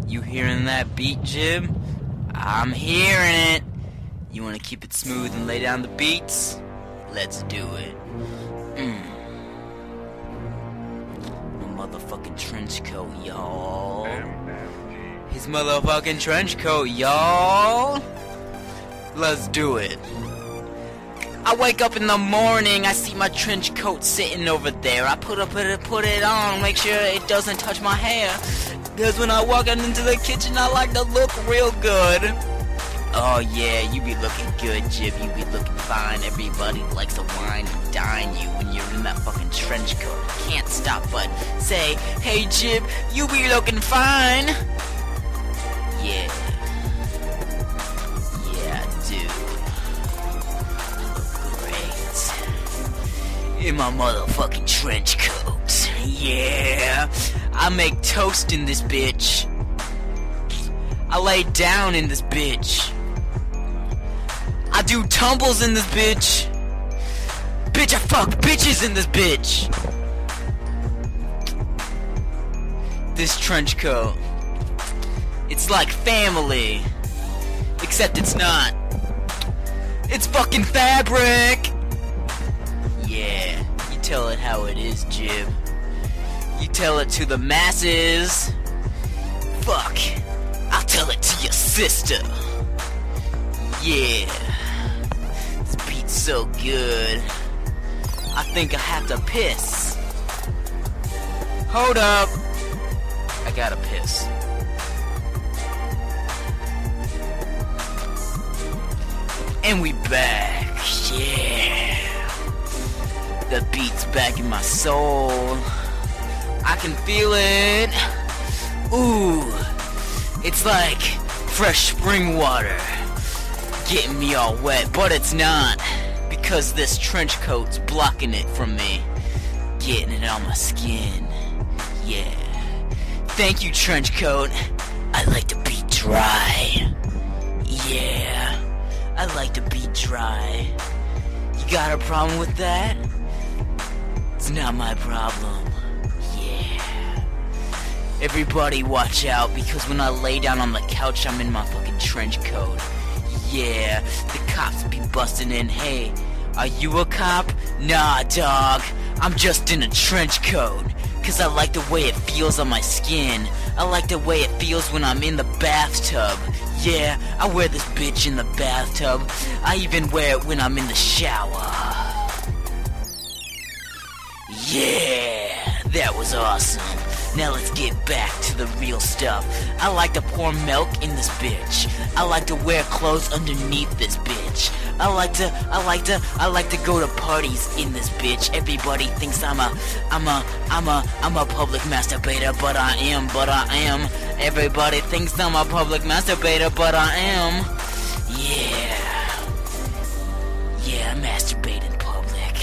You hearing that beat, Jib? I'm hearing it. You wanna keep it smooth and lay down the beats? Let's do it. My motherfucking trench coat, y'all. His motherfucking trench coat, y'all. Let's do it. I wake up in the morning, I see my trench coat sitting over there. I put it on, make sure it doesn't touch my hair. Because when I walk out into the kitchen, I like to look real good. Oh yeah, you be looking good, Jib. You be looking fine. Everybody likes to wine and dine you when you're in that fucking trench coat. Can't stop but say, hey Jib, you be looking fine. Yeah. Yeah, I do. Great. In my motherfucking trench coat. Yeah. I make toast in this bitch. I lay down in this bitch. I do tumbles in this bitch. Bitch, I fuck bitches in this bitch. This trench coat. It's like family. Except it's not. It's fucking fabric. Yeah, you tell it how it is, Jib. You tell it to the masses. Fuck. I'll tell it to your sister. Yeah. This beat's so good. I think I have to piss. Hold up. I gotta piss. And we back. Yeah. The beat's back in my soul. I can feel it. Ooh. It's like fresh spring water getting me all wet, but it's not, because this trench coat's blocking it from me getting it on my skin. Yeah. Thank you, trench coat. I like to be dry. Yeah. I like to be dry. You got a problem with that? It's not my problem. Everybody watch out, because when I lay down on the couch, I'm in my fucking trench coat. Yeah, the cops be busting in. Hey, are you a cop? Nah, dog. I'm just in a trench coat. Cause I like the way it feels on my skin. I like the way it feels when I'm in the bathtub. Yeah, I wear this bitch in the bathtub. I even wear it when I'm in the shower. Yeah, that was awesome. Now let's get back to the real stuff. I like to pour milk in this bitch. I like to wear clothes underneath this bitch. I like to go to parties in this bitch. Everybody thinks I'm a public masturbator, but I am. Everybody thinks I'm a public masturbator, but I am. Yeah, I masturbate in public.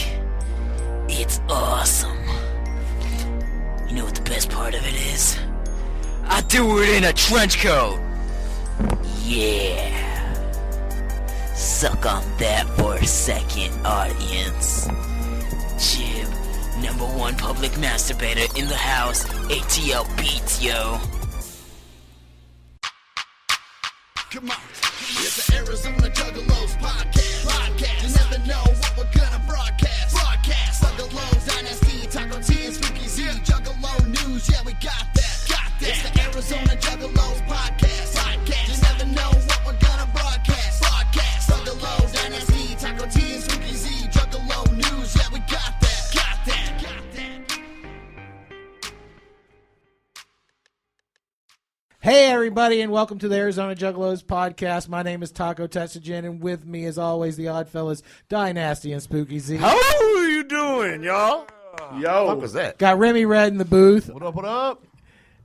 It's awesome. You know what the best part of it is? I do it in a trench coat! Yeah! Suck on that for a second, audience. Jib, #1 public masturbator in the house. ATL beats, yo. Come on. It's the Arizona Juggalos podcast. You never know what we're gonna broadcast. Juggalos, Dynasty, Taco T, and Spooky Z. Juggalo news, yeah, we got that. It's the Arizona Juggalos podcast. You never know what we're gonna broadcast. Juggalos, Dynasty, Taco T, and Spooky Z. Juggalo news, yeah, we got that. Hey everybody, and welcome to the Arizona Juggalos podcast. My name is Taco Tetsugen, and with me, as always, the Oddfellaz, Dynasty, and Spooky Z. How are you doing, y'all? Yo. What was that? Got Remy Red in the booth. What up?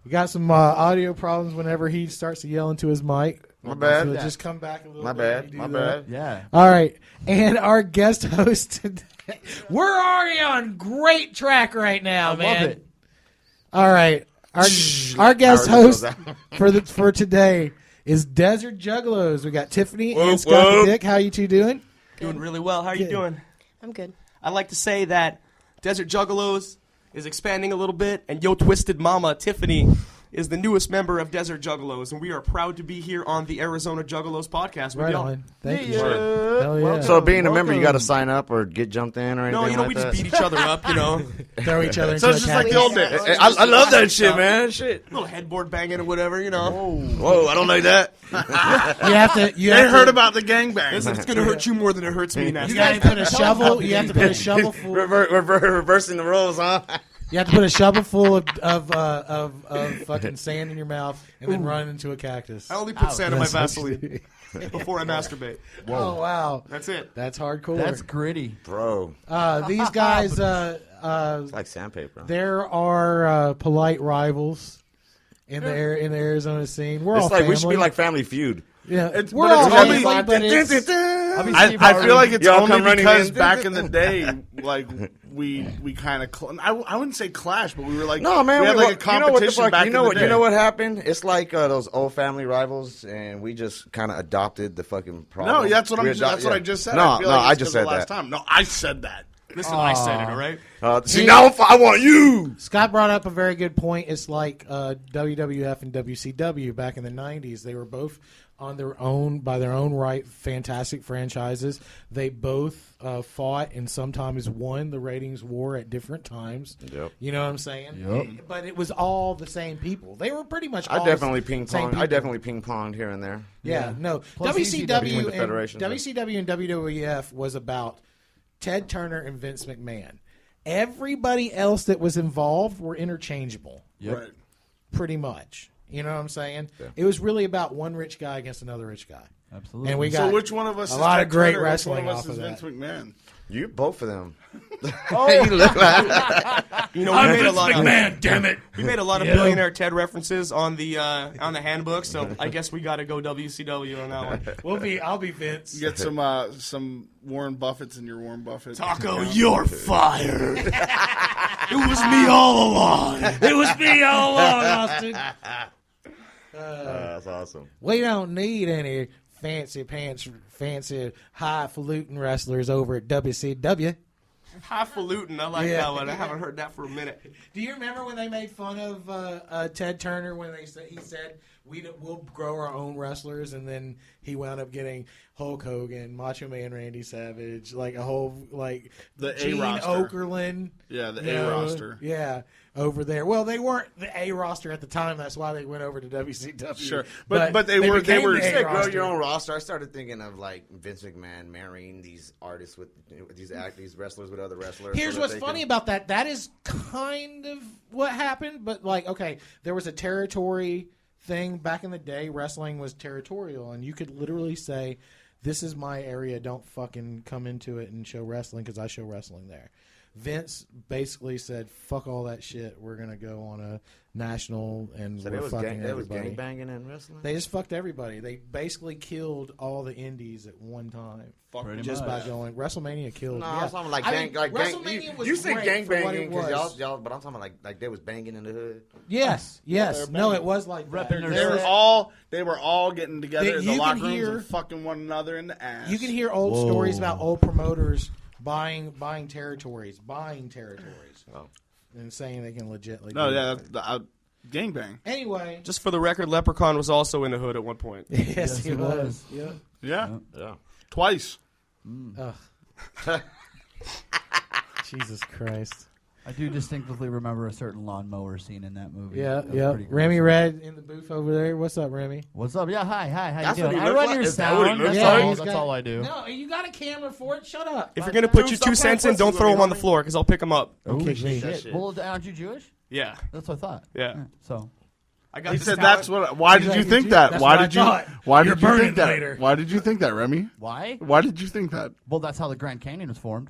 We got some audio problems whenever he starts to yell into his mic. My bad. So just come back a little My bit. bad. My bad. Yeah. All right. And our guest host today. We're already on great track right now, man. Love it. All right. Our guest host for today is Desert Juggalos. We got Tiffany and Scott the Dick. How you two doing? Doing really well. How are you doing? I'm good. I'd like to say that Desert Juggalos is expanding a little bit, and Yo Twisted Mama, Tiffany, is the newest member of Desert Juggalos, and we are proud to be here on the Arizona Juggalos podcast with Right y'all. on. Thank you. Sure. Hell yeah. So being a member, you got to sign up or get jumped in or anything No, you know, like we that? just beat each other up, you know. Throw each other into So a it's just like the cactus. old days. I love that shit, man. Shit. Little headboard banging or whatever, you know. Whoa, I don't like that. You have to. You They have heard to, about the gangbang. Listen, it's going to hurt you more than it hurts me now. You got to put a shovel. You have to put a shovel full. Reversing the roles, huh? You have to put a shovel full of fucking sand in your mouth and then run into a cactus. I only put sand in my That's what you Vaseline before I masturbate. Oh wow, That's it. that's hardcore. That's gritty. Bro. These guys. It's like sandpaper. There are polite rivals in the Arizona scene. We're all It's like family. we should be like Family Feud. Yeah, It's- we're but all it's only- family, but it's, I feel like it's Y'all only come running because in. back in the day, like we kind of I wouldn't say clash, but we were like No, man. we had like a you know what the competition fuck? back You know in what? the day. You know what happened? It's like those old family rivals, and we just kind of adopted the fucking problem. No, that's what We that's what yeah. I just said. No, I feel no, like I it's just 'cause of said the last that. time. No, I said that. Listen, I said it, all right? See, now I want you. Scott brought up a very good point. It's like WWF and WCW back in the 90s. They were both on their own, by their own right, fantastic franchises. They both fought and sometimes won the ratings war at different times. Yep. You know what I'm saying? Yep. But it was all the same people. They were pretty much all I definitely the ping same pong. people. I definitely ping ponged here and there. Yeah, no. Plus between WCW the federations. and WWF was about Ted Turner and Vince McMahon. Everybody else that was involved were interchangeable, Right. pretty much. You know what I'm saying? Yeah. It was really about one rich guy against another rich guy. Absolutely. And we got So which one of us? a is lot Ted of great Turner? wrestling Which one off of us of is that. Vince McMahon? You both of them. You know, we made a lot of damn it. we made a lot of billionaire Ted references on the handbook, so I guess we got to go WCW on that one. I'll be Vince. Get some Warren Buffetts in your Warren Buffett. Taco, you're fired. It was me all along. It was me all along, Austin. That's awesome. We don't need any fancy pants, fancy highfalutin wrestlers over at WCW. Highfalutin, I like Yeah. that one. I haven't heard that for a minute. Do you remember when they made fun of Ted Turner when he said we'll grow our own wrestlers, and then he wound up getting Hulk Hogan, Macho Man Randy Savage, like a whole like The Gene A-roster. Okerlund. Yeah, the you know, A-roster. Yeah, over there. Well, they weren't the A roster at the time. That's why they went over to WCW. Sure. But they were- became they the You said grow A-roster. your own roster. I started thinking of like Vince McMahon marrying these artists with these wrestlers with other wrestlers. Here's so that what's they funny can- about that. That is kind of what happened, but like, okay, there was a territory thing back in the day. Wrestling was territorial, and you could literally say, "This is my area. Don't fucking come into it and show wrestling because I show wrestling there." Vince basically said, "Fuck all that shit. We're gonna go on a national and So we're they was fucking everybody." gang banging in wrestling. They just fucked everybody. They basically killed all the indies at one time. Pretty Just much. by going, WrestleMania killed. No, yeah. I'm talking like I gang, mean, like gang. WrestleMania was You say great gang for what banging it because was. y'all, but I'm talking about like they was banging in the hood. Yes, yes. No, it was like that. Repping their They were set. all getting together in the You locker can rooms hear- and fucking one another in the ass. You can hear old stories about old promoters buying territories, and saying they can legitly. No, do yeah, it. that's gangbang. Anyway, Just for the record, Leprechaun was also in the hood at one point. yes, he he was. was. Yeah. Yeah, Yeah. twice. Jesus Christ. I do distinctively remember a certain lawnmower scene in that movie. Yeah, That was yeah. pretty Remy gruesome. Red in the booth over there. What's up, Remy? What's up? Yeah, hi. How That's you what doing? he I looks run like? your Is that what he sound. looks That's like? all. he's That's got- all I do. No, you got a camera for it. Shut up. If you're going to put Dude, your stop 2 cents in, playing don't pussy throw with them me, on the homie. floor, because I'll pick them up. Okay, Oh, shit. shit. Well, aren't you Jewish? Yeah. That's what I thought. Yeah. So I got He this said, talent. "That's what." Why did He's you like, think "Dude, that? that's Why what I did you? thought. Why You're did you burning think that? later." Why did you think that, Remy? why? Why did you think that? Well, that's how the Grand Canyon was formed.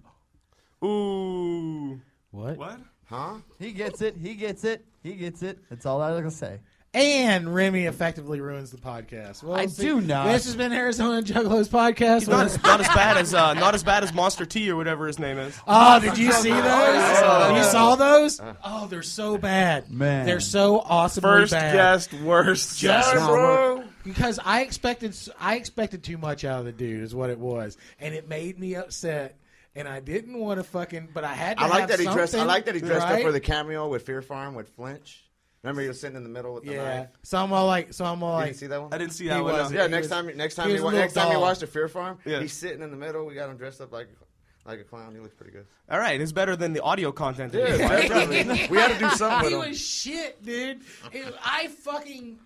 Ooh. What? What? Huh? He gets it. He gets it. He gets it. That's all I gotta say. And Remy effectively ruins the podcast. Well, I do not. This has been Arizona Juggalos podcast. Not as bad as Monster T or whatever his name is. Oh, did you see those? You saw those? Oh, they're so bad. Man. They're so awesomely First bad. guest, worst. Just guest. bro. Because I expected too much out of the dude is what it was, and it made me upset. And I didn't want to fucking, but I had to. I like have that he dressed. I something, like that he dressed right? up for the cameo with Fear Farm with Flinch. Remember, he was sitting in the middle with the Yeah. knife. So I'm all like, You didn't see that one? I didn't see He that one. wasn't. no. Yeah, He next was- time he you was a little next time you dog. watch the Fear Farm, Yeah. he's sitting in the middle. We got him dressed up like a clown. He looks pretty good. All right, it's better than the audio content. Yeah, definitely. We had to do something with he him. was shit, dude. I fucking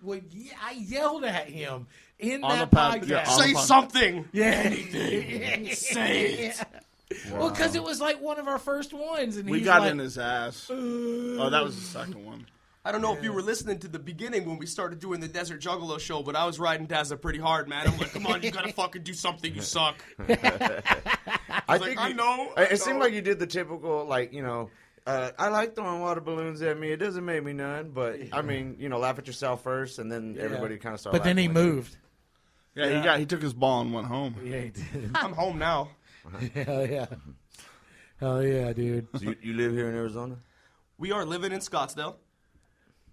I yelled at him in On that the pod- podcast. yeah, on Say the pod- something. Yeah, anything. Say it. Well, because it was like one of our first ones, and We he's got like, in his ass. Oh, that was the second one. I don't know if you were listening to the beginning when we started doing the Desert Juggalo show, but I was riding Dazza pretty hard, man. I'm like, come on, you gotta fucking do something, you suck. I like, I know. It seemed like you did the typical, like, I like throwing water balloons at me. It doesn't make me none, but I mean, laugh at yourself first, and then everybody kind of started. but then he laughing with you. moved. Yeah, he took his ball and went home. Yeah, he did. I'm home now. Hell yeah. Hell yeah, dude. So you live here in Arizona? We are living in Scottsdale.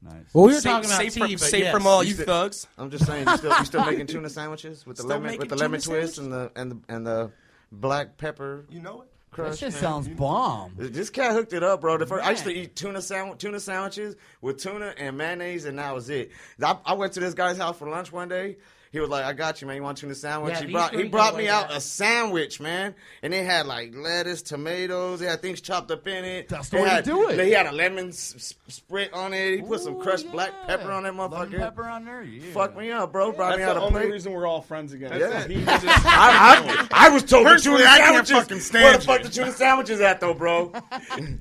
Nice. Well, we were Safe- talking about safe tea, from, but safe yes. from all you You still- thugs. I'm just saying, you still making tuna sandwiches with the Still lemon making lemon tuna twist and the black pepper You know it? That crush. shit man. sounds bomb. This cat hooked it up, bro. I used to eat tuna sandwiches with tuna and mayonnaise, and that was it. I went to this guy's house for lunch one day. He was like, "I got you, man. You want a tuna sandwich?" Yeah, he these brought things me are like out that. a sandwich, man, and it had like lettuce, tomatoes. It had things chopped up in it. That's the It way to had- do it. He had a lemon sprit on it. He put some Ooh, crushed yeah. black pepper on that Lemon motherfucker. pepper on there? Yeah. Fuck me up, bro. Brought That's me out the a only plate. reason we're all friends again. Yeah. He was just- I was told Personally, the tuna I can't sandwiches. fucking stand Where the you. fuck the tuna sandwiches at, though, bro?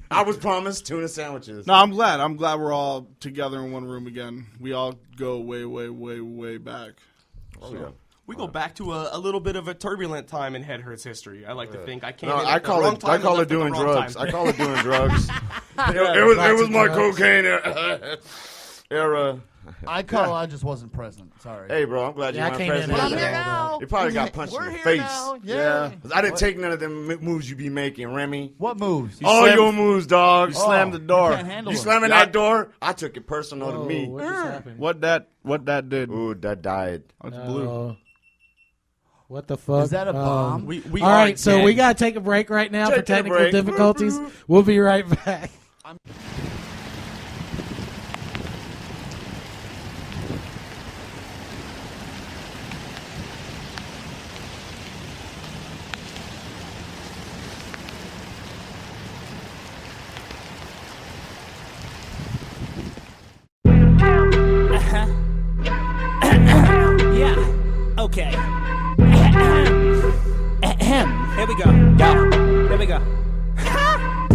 I was promised tuna sandwiches. No, I'm glad. I'm glad we're all together in one room again. We all go way, way, way, way back. Oh, yeah. We go back to a little bit of a turbulent time in Head Hurts history. I like to think. I came No, in I at the call wrong it. time I and call it left at the doing wrong drugs. time. I call it doing drugs. It was my drugs. cocaine era. I just wasn't present. Sorry. Hey, bro, I'm glad you Yeah, I weren't came in present. and I'm Yeah. here now. You probably got punched We're in the here face. now. Yeah. I didn't take none of them moves you be making, Remy. What moves? All slammed- your moves, dog. You slammed the door. Can't handle You them. slamming Yeah. that door? I took it personal to me. What just happened? What that did? Ooh, that died. It's blue. Oh. What the fuck? Is that a bomb? We All are right, so dead. we gotta take a break right now for Taking a technical break. difficulties. We'll be right back. Yeah. Okay. Here we go. Yeah. Here we go.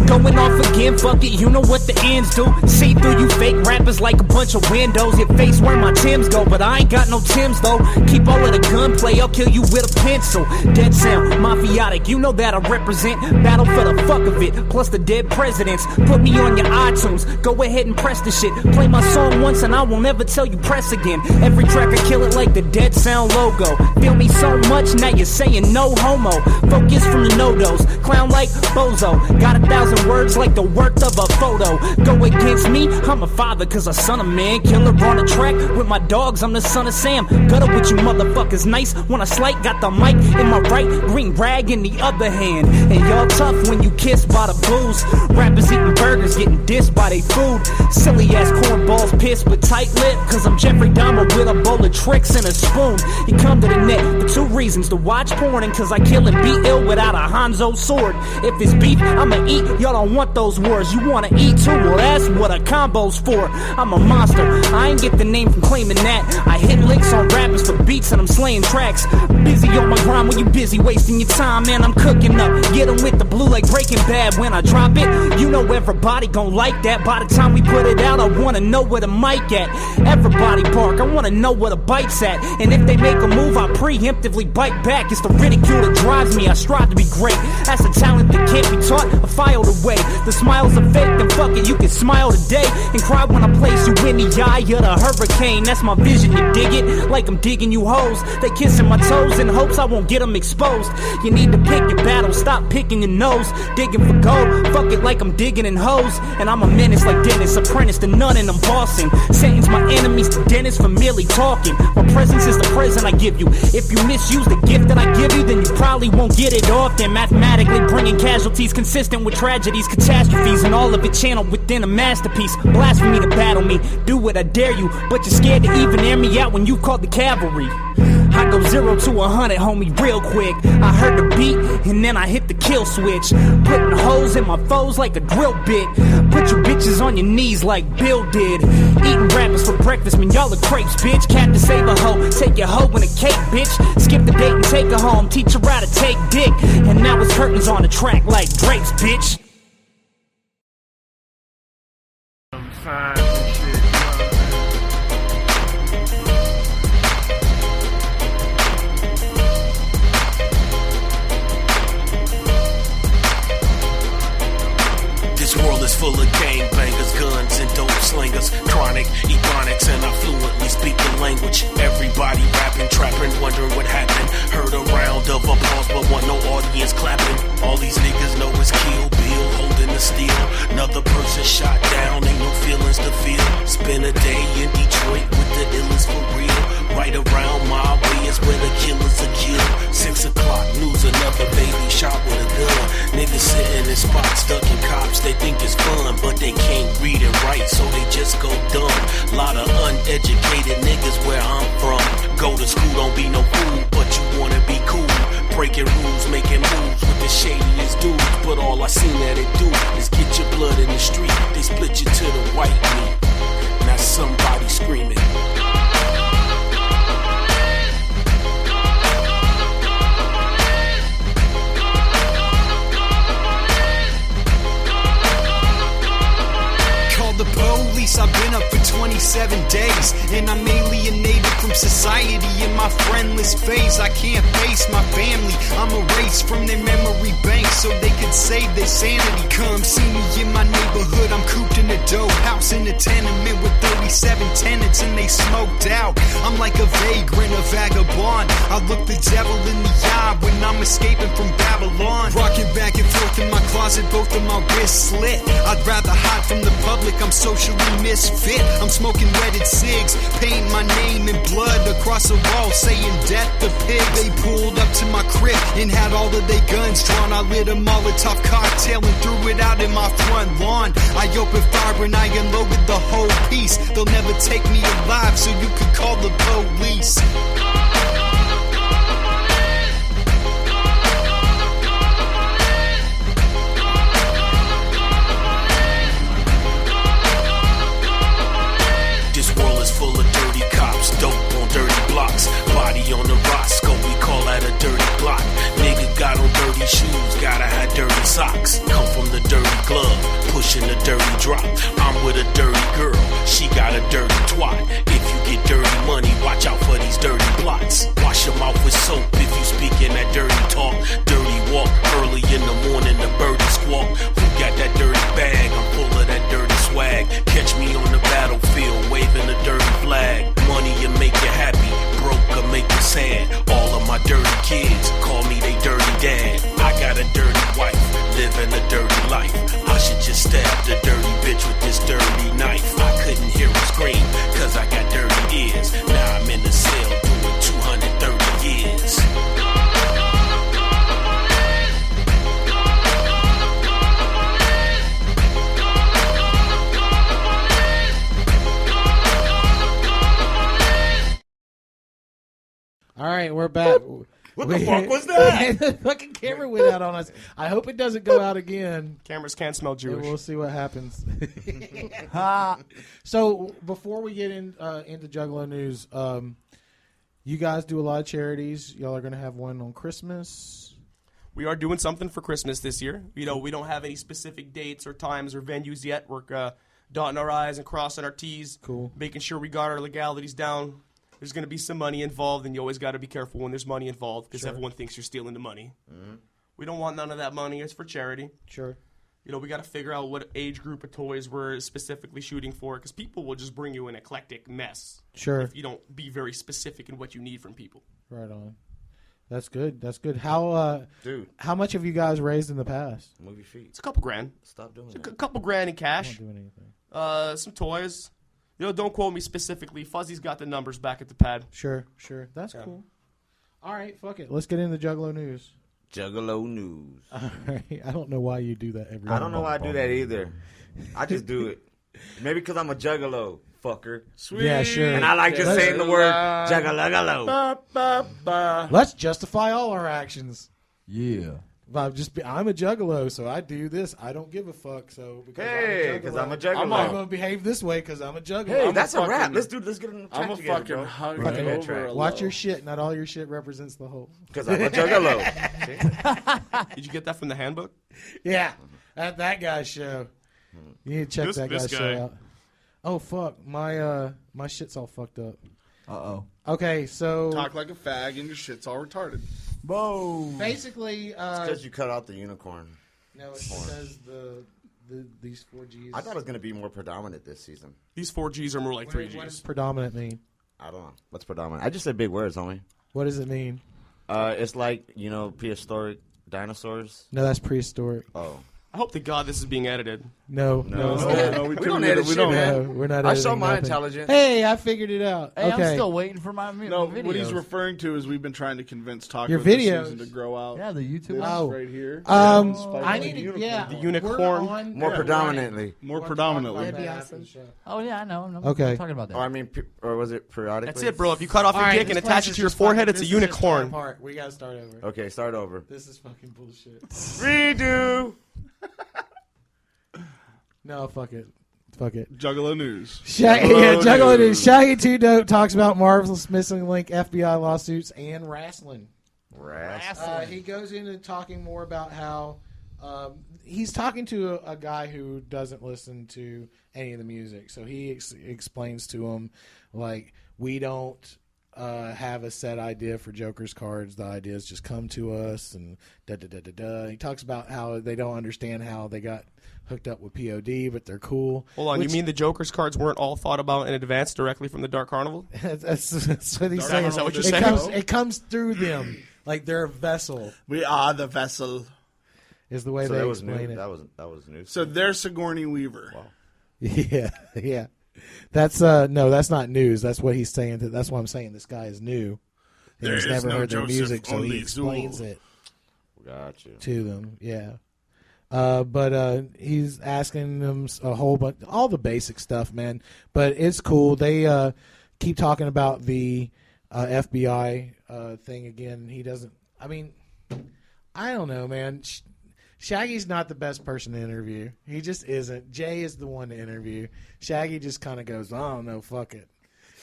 Going off again, fuck it, you know what the ends do. See through you fake rappers like a bunch of windows. Your face where my Timbs go, but I ain't got no Timbs though. Keep all of the gunplay, I'll kill you with a pencil. Dead sound, mafiotic, you know that I represent. Battle for the fuck of it, plus the dead presidents. Put me on your iTunes, go ahead and press the shit. Play my song once and I won't ever tell you press again. Every track I kill it like the Dead Sound logo. Feel me so much, now you're saying no homo. Focus from the no-dos, clown like Bozo. Got 1,000 words like the worth of a photo. Go against me, I'm a father cause I son of man. Killer on the track with my dogs, I'm the son of Sam. Gutter with you motherfuckers nice when I slight. Got the mic in my right, green rag in the other hand. And y'all tough when you kissed by the booze. Rappers eating burgers, getting dissed by they food. Silly ass cornballs pissed with tight lip. Cause I'm Jeffrey Dahmer with a bowl of tricks and a spoon. You come to the net for 2 reasons, to watch porn and cause I kill and be ill without a Hanzo sword. If it's beef, I'ma eat, y'all don't want those words. You wanna eat too, well that's what a combo's for. I'm a monster, I ain't get the name from claiming that. I hit licks on rappers for beats and I'm slaying tracks. Busy on my grind when you busy wasting your time, man, I'm cooking up. Get 'em with the blue like Breaking Bad. When I drop it, you know everybody gon' like that. By the time we put it out, I wanna know where the mic at. Everybody bark, I wanna know where the bite's at. And if they make a move, I preemptively bite back. It's the ridicule that drives me, I strive to be great. That's a talent that can't be taught or filed away. The smiles are fake, then fuck it, you can smile today and cry when I place you in the eye of the hurricane. That's my vision, you dig it? Like I'm digging you hoes. They kissing my toes in hopes I won't get them exposed. You need to pick your battle, stop picking your nose. Digging for gold, fuck it like I'm digging in hoes. And I'm a menace like Dennis, apprentice to none and I'm tossing. Sentence my enemies to dentists for merely talking. My presence is the present I give you. If you misuse the gift that I give you, then you probably won't get it often. Mathematically bringing casualties consistent with tragedies, catastrophes, and all of it channeled within a masterpiece. Blasphemy to battle me, do what I dare you, but you're scared to even air me out when you called the cavalry. I go 0 to 100, homie, real quick. I heard the beat, and then I hit the kill switch. Putting holes in my foes like a drill bit. Put your bitches on your knees like Bill did. Eating rappers for breakfast, man, y'all are crepes, bitch. Can't to save a hoe, take your hoe in a cake, bitch. Skip the date and take her home, teach her how to take dick. And now it's curtains on the track like drapes, bitch. This world is full of gangbangers, guns and dope slingers, chronic, ebonics, and I fluently speak the language. Everybody rapping, trapping, wondering what happened. Heard a round of applause, but want no audience clapping. All these niggas know it's Kill Bill holding the steel. Another person shot down, ain't no feelings to feel. Spend a day in Detroit with the illest for real. Right around my way is where the killers are killed. 6 o'clock news, another baby shot with a gun. Niggas sitting in spots, ducking cops, they think it's fun, but they can't read and write, so they just go dumb. Lot of uneducated niggas where I'm from. Go to school, don't be no fool, but you wanna be cool. Breaking rules, making moves with the shadiest dudes, but all I seen that it do is get your blood in the street. They split you to the white meat. Now somebody screaming. The police, I've been up for 27 days, and I'm alienated from society in my friendless phase. I can't face my family, I'm erased from their memory bank so they could save their sanity. Come see me in my neighborhood, I'm cooped in a dope house in a tenement with 37 tenants and they smoked out. I'm like a vagrant, a vagabond. I look the devil in the eye when I'm escaping from Babylon. Rocking back and forth in my closet, both of my wrists slit. I'd rather hide from the public, I'm socially misfit. I'm smoking wetted cigs, painting my name in blood across the wall, saying death the pig. They pulled up to my crib and had all of their guns drawn. I lit a Molotov cocktail and threw it out in my front lawn. I opened fire and I unloaded the whole piece. They'll never take me alive, so you could call the police. Full of dirty cops, dope on dirty blocks, body on the Roscoe, we call that a dirty block. Nigga got on dirty shoes, gotta have dirty socks. Come from the dirty glove, pushing the dirty drop. I'm with a dirty girl, she got a dirty twat. If you get dirty money, watch out for these dirty plots. Wash your mouth with soap if you speaking that dirty talk. Dirty walk, early in the morning the birdies squawk. Who got that dirty bag? I'm full of that dirty swag. Catch me on the battlefield, waving a dirty flag. Money will make you happy, broke will make you sad. All of my dirty kids call me they dirty dad. I got a dirty wife, living a dirty life. I should just stab the dirty bitch with this dirty knife. I couldn't hear her scream, cause I got dirty ears. Now I'm in the cell doing 230 years. All right, we're back. What the fuck was that? The fucking camera went out on us. I hope it doesn't go out again. Cameras can't smell And Jewish. we'll see what happens. So before we get into Juggalo news, you guys do a lot of charities. Y'all are going to have one on Christmas. We are doing something for Christmas this year. You know, we don't have any specific dates or times or venues yet. We're dotting our I's and crossing our T's. Cool. Making sure we got our legalities down. There's going to be some money involved, and you always got to be careful when there's money involved because everyone thinks you're stealing the money. Mm-hmm. We don't want none of that money. It's for charity. Sure. You know, we got to figure out what age group of toys we're specifically shooting for because people will just bring you an eclectic mess. Sure. If you don't be very specific in what you need from people. Right on. That's good. That's good. How much have you guys raised in the past? Movie feet. It's a couple grand. Stop doing It's that. a couple grand in I cash. don't do anything. Some toys. Don't quote me specifically. Fuzzy's got the numbers back at the pad. Sure. That's cool. All right, fuck it. Let's get into Juggalo news. Juggalo news. All right. I don't know why you do that every I don't know why I do that either. I just do it. Maybe because I'm a juggalo, fucker. Sweet. Yeah, sure. And I like just saying the word juggalo. Ba, ba, ba. Let's justify all our actions. Yeah. I'm a juggalo, so I do this. I don't give a fuck. So Because I'm a juggalo. I'm going to behave this way because I'm a juggalo. Hey, I'm that's a a wrap. fucking- Let's get in the track I'm a together, fucking bro. hug Fucking over a Watch low. your shit. Not all your shit represents the whole. Because I'm a juggalo. Did you get that from the handbook? Yeah, at that guy's show. You need to check that guy's show out. Oh fuck, my shit's all fucked up. Uh-oh. Okay, so Talk like a fag and your shit's all retarded. Whoa. basically, Because you cut out the unicorn. no, it says these 4Gs. I thought it was going to be more predominant this season. These 4Gs are more like What does 3Gs. predominant mean? I don't know. What's predominant? I just said big words, homie. What does it mean? It's like, prehistoric dinosaurs. No, that's prehistoric. Oh. I hope to God this is being edited. No, it's not. we don't edit shit, No, man. we're not. I show editing my nothing. intelligence. Hey, I figured it out. Hey, okay. I'm still waiting for my No, videos. what he's referring to is we've been trying to convince Taco Your this videos. season to grow out. Yeah, the YouTube This one. Oh. right here. I need to. Yeah, The unicorn. we're on- More we're predominantly. More on- predominantly. That'd be awesome. Oh, yeah, I know. I'm Okay. talking about that. Or or was it periodically? That's it, bro. If you cut off All your right, dick and this attach place it is to your just forehead, fucking- it's a this is just falling unicorn. apart. We gotta start over. Okay, start over. This is fucking bullshit. Redo. No, fuck it. Juggalo news. Juggalo news. Shaggy 2 Dope talks about Marvel's missing link, FBI lawsuits, and wrestling. He goes into talking more about how he's talking to a guy who doesn't listen to any of the music. So he explains to him, like, we don't have a set idea for Joker's cards. The ideas just come to us, and da-da-da-da-da. He talks about how they don't understand how they got hooked up with POD, but they're cool. Hold on, you mean the Joker's cards weren't all thought about in advance directly from the Dark Carnival? That's what he's saying. Is that what you're saying? It comes through them. Like they're a vessel, We are the vessel. is the way So they that was new. explain it. That was new. So there's Sigourney Weaver. Yeah. That's no, that's not news. That's what he's saying. That's what I'm saying. This guy is new. And There he's is never no heard their Joseph, music, so only he explains Zool. it Gotcha. to them. Yeah. But he's asking them a whole bunch, all the basic stuff, man. But it's cool. They keep talking about the FBI thing again. He doesn't. I mean, I don't know, man. Shaggy's not the best person to interview. He just isn't. Jay is the one to interview. Shaggy just kind of goes, I don't know, fuck it.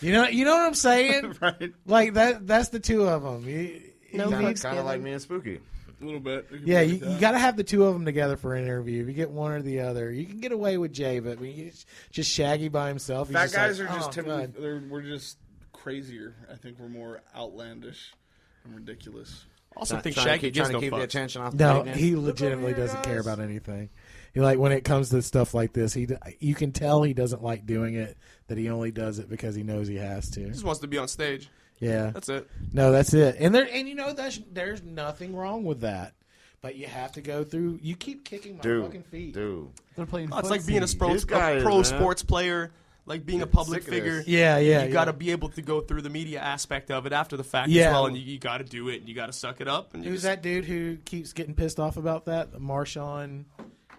You know what I'm saying? Right. Like that. That's the two of them. Kind of like me and Spooky. A little bit. Yeah, you got to have the two of them together for an interview. If you get one or the other, you can get away with Jay, but when you just Shaggy by himself, he's Fat just guys like, are just "Oh, typically, God." we're just crazier. I think we're more outlandish and ridiculous. Also, think Trying to Shaggy gives no keep the fucks. attention off. No, the he legitimately doesn't care about anything. He like when it comes to stuff like this, you can tell he doesn't like doing it. That he only does it because he knows he has to. He just wants to be on stage. Yeah, That's it. no, that's it. And there's nothing wrong with that. But you have to go through. You keep kicking my fucking feet. Dude. They're playing It's like being a This guy is, pro man. sports player, like being a public sick of this. figure. Yeah. You got to be able to go through the media aspect of it after the fact Yeah. as well, and you got to do it, and you got to suck it up. And you Who's just- that dude who keeps getting pissed off about that? Marshawn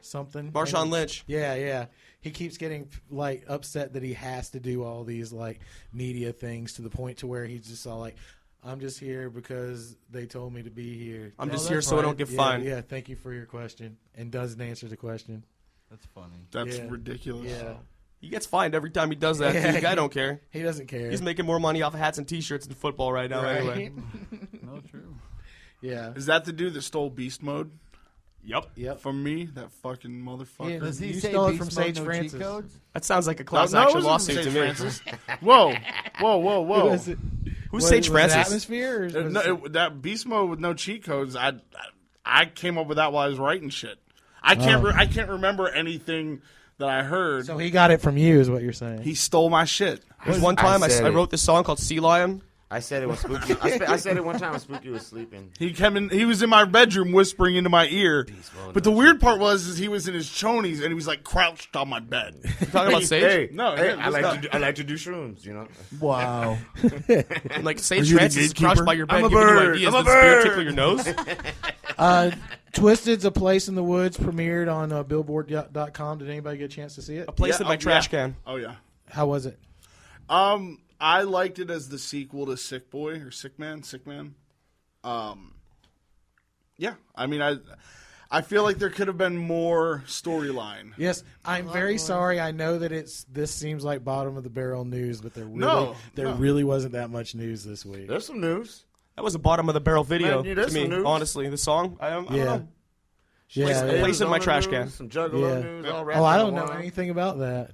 something. Marshawn Lynch. Yeah. He keeps getting like upset that he has to do all these like media things to the point to where he's just all like, I'm just here because they told me to be here. I'm No, just that's here so I fine. don't get Yeah, fined. Yeah, thank you for your question. And doesn't answer the question. That's funny. That's Yeah. ridiculous. Yeah. He gets fined every time he does that. Yeah. The guy don't care. He doesn't care. He's making more money off of hats and T-shirts than football right now. Right? Anyway. No, true. Yeah. Is that the dude that stole Beast Mode Yep. from me? That fucking motherfucker. Yeah. Does he You say stole it beast from mode, Sage no Francis. cheat codes? That sounds like a No, class it action wasn't lawsuit St. to me. Francis. Whoa. Who is it? Who's Was- Sage was it Francis? Atmosphere? Or was it- That Beast Mode with no cheat codes, I came up with that while I was writing shit. I can't remember anything that I heard. So he got it from you, is what you're saying. He stole my shit. There's one time I said it. wrote this song called Sea Lion. I said it when Spooky. I said it one time when Spooky was sleeping. He came in. He was in my bedroom whispering into my ear. But the weird part was he was in his chonies and he was like crouched on my bed. You talking about Sage? Hey, No, hey, him, I this like guy. to like to do shrooms. You know. Wow. Like Sage you the Francis is crouched by your bed I'm a giving you bird. ideas. I'm a Does the spirit bird. tickle your nose? Twisted's A Place in the Woods premiered on Billboard.com. Did anybody get a chance to see it? A place in my trash can. Oh yeah. How was it? I liked it as the sequel to Sick Boy or Sick Man. Yeah. I mean, I feel like there could have been more storyline. Yes, I'm very sorry. I know that this seems like bottom of the barrel news, but there really wasn't that much news this week. There's some news. That was a bottom of the barrel video Man, yeah, there's to me. some news. Honestly, the song. I don't know. Yeah. Place in my Arizona trash news, can. Some Juggalo Yeah. news. All wrapped Oh, I into don't know one. anything about that.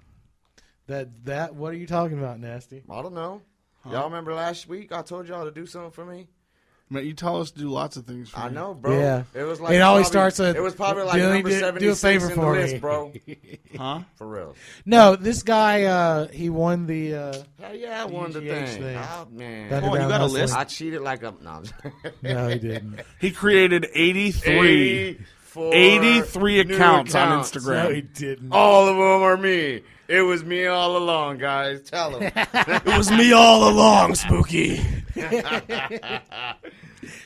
That what are you talking about, Nasty? I don't know. Y'all remember last week I told y'all to do something for me? Man, you tell us to do lots of things for I me. know, bro. Yeah. It was like It always probably- starts with, It was probably like "Billy, number do a 76 favor in for the list, me." bro. Huh? For real. No, this guy he won the Hell yeah, I won the DGH thing. thing. Oh, man. Thunder Come on, you Down got a Wrestling. list? I cheated like a... No, No, he didn't. He created 83 83 accounts on Instagram. No, he didn't. All of them are me. It was me all along, guys. Tell them. It was me all along, Spooky.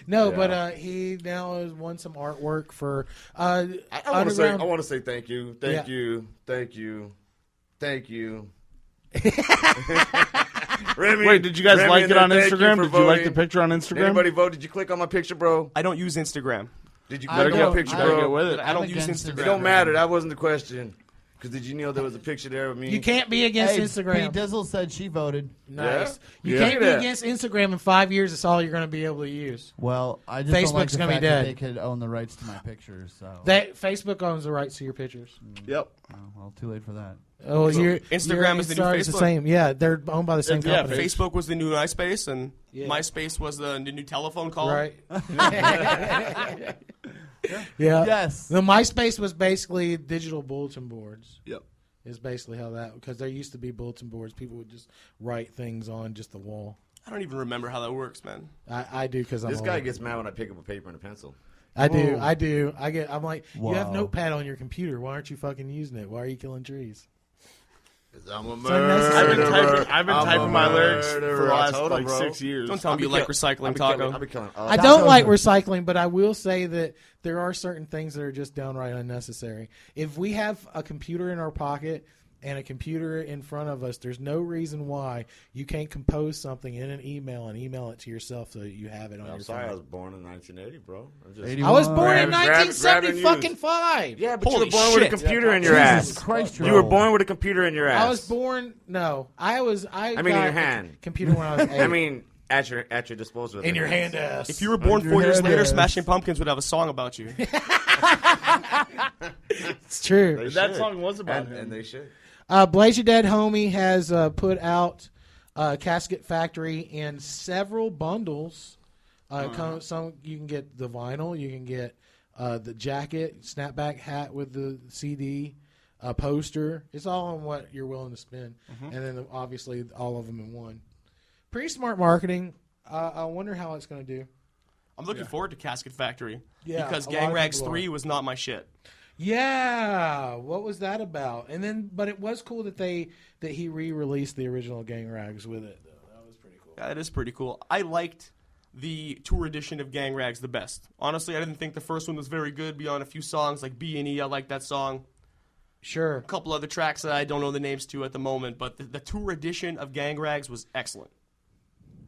No, but he now has won some artwork for I want to say, Underground. I want to say thank you, thank Yeah. you, thank you, thank you. Remy, Wait, did you guys Remy, like it on thank you Instagram? for Did you like the voting. picture on Instagram? Anybody vote? Did you click on my picture, bro? I don't use Instagram. Did you I click on my don't- picture, I Gotta get bro? with it. I don't I'm use against Instagram. It don't matter. That wasn't the question. Because did you know there was a picture there of me? You can't be against Hey, Instagram. P. Dizzle said she voted. Nice. Yeah? You Yeah. can't be Yeah. against Instagram in 5 years. It's all you're going to be able to use. Well, I just don't like Facebook's the gonna be fact that dead. they could own the rights to my pictures. So, Facebook owns the rights to your pictures. Yep. oh, well, too late for that. Oh, So Instagram is the new Instagram's Facebook? same. Yeah, they're owned by the same Yeah, company. Facebook was the new MySpace, and Yeah. MySpace was the new telephone call. Right. Yeah. Yes. The MySpace was basically digital bulletin boards. Yep. Is basically how that, because there used to be bulletin boards. People would just write things on just the wall. I don't even remember how that works, man. I do because I'm This guy old. gets mad when I pick up a paper and a pencil. I do. Whoa. I'm like, you have Wow. Notepad on your computer. Why aren't you fucking using it? Why are you killing trees? 'Cause I'm a unnecessary. murderer. I've been I'm typing a my lyrics for murderer. the I last told him, like bro. 6 years. Don't tell me you like recycling, Taco. I'll be killing. I don't like recycling, but I will say that there are certain things that are just downright unnecessary. If we have a computer in our pocket and a computer in front of us, there's no reason why you can't compose something in an email and email it to yourself so that you have it on I'm your sorry, I phone. was born in 1980, bro. I'm just... 81. I was born in Grab- 1970 grab and fucking 5. Yeah, but Holy you were born with a shit. computer in your Jesus ass. Christ, You were bro. born with a computer in your ass. I was born. No, I mean in got your a hand. computer when I was 8. I mean, at your disposal. in your hand ass. If you were born Your 4 years head later, is- Smashing Pumpkins would have a song about you. It's true. They That should. song was about him. And they should. Blaze Your Dead Homie has put out Casket Factory and several bundles. Some you can get the vinyl, you can get the jacket, snapback hat with the CD, poster. It's all on what you're willing to spend, and then obviously all of them in one. Pretty smart marketing. I wonder how it's going to do. I'm looking forward to Casket Factory. Yeah, because a lot Gang of Rags people are. 3 was not my shit. Yeah, what was that about? And then, but it was cool that he re-released the original Gang Rags with it. That was pretty cool. Yeah, it is pretty cool. I liked the tour edition of Gang Rags the best. Honestly, I didn't think the first one was very good beyond a few songs like B&E. I like that song. Sure. A couple other tracks that I don't know the names to at the moment, but the tour edition of Gang Rags was excellent.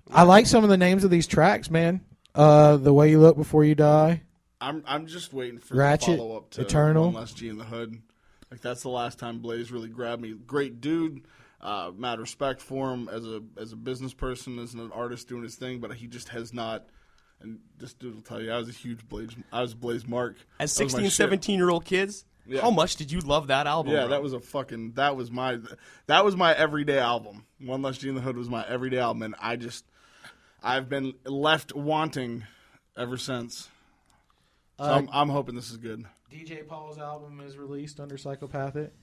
I like some of the names of these tracks, man. The Way You Look Before You Die. I'm just waiting for Ratchet, the follow up to Eternal. One Less G in the Hood. Like that's the last time Blaze really grabbed me. Great dude, mad respect for him as a business person, as an artist doing his thing, but he just has not. And this dude will tell you, I was a huge Blaze. I was Blaze Mark. As That was my 16, shit. 17-year-old kids, Yeah. how much did you love that album? Yeah, bro? that was a fucking. That was my everyday album. One Less G in the Hood was my everyday album, and I've been left wanting ever since. So I'm hoping this is good. DJ Paul's album is released under Psychopathic.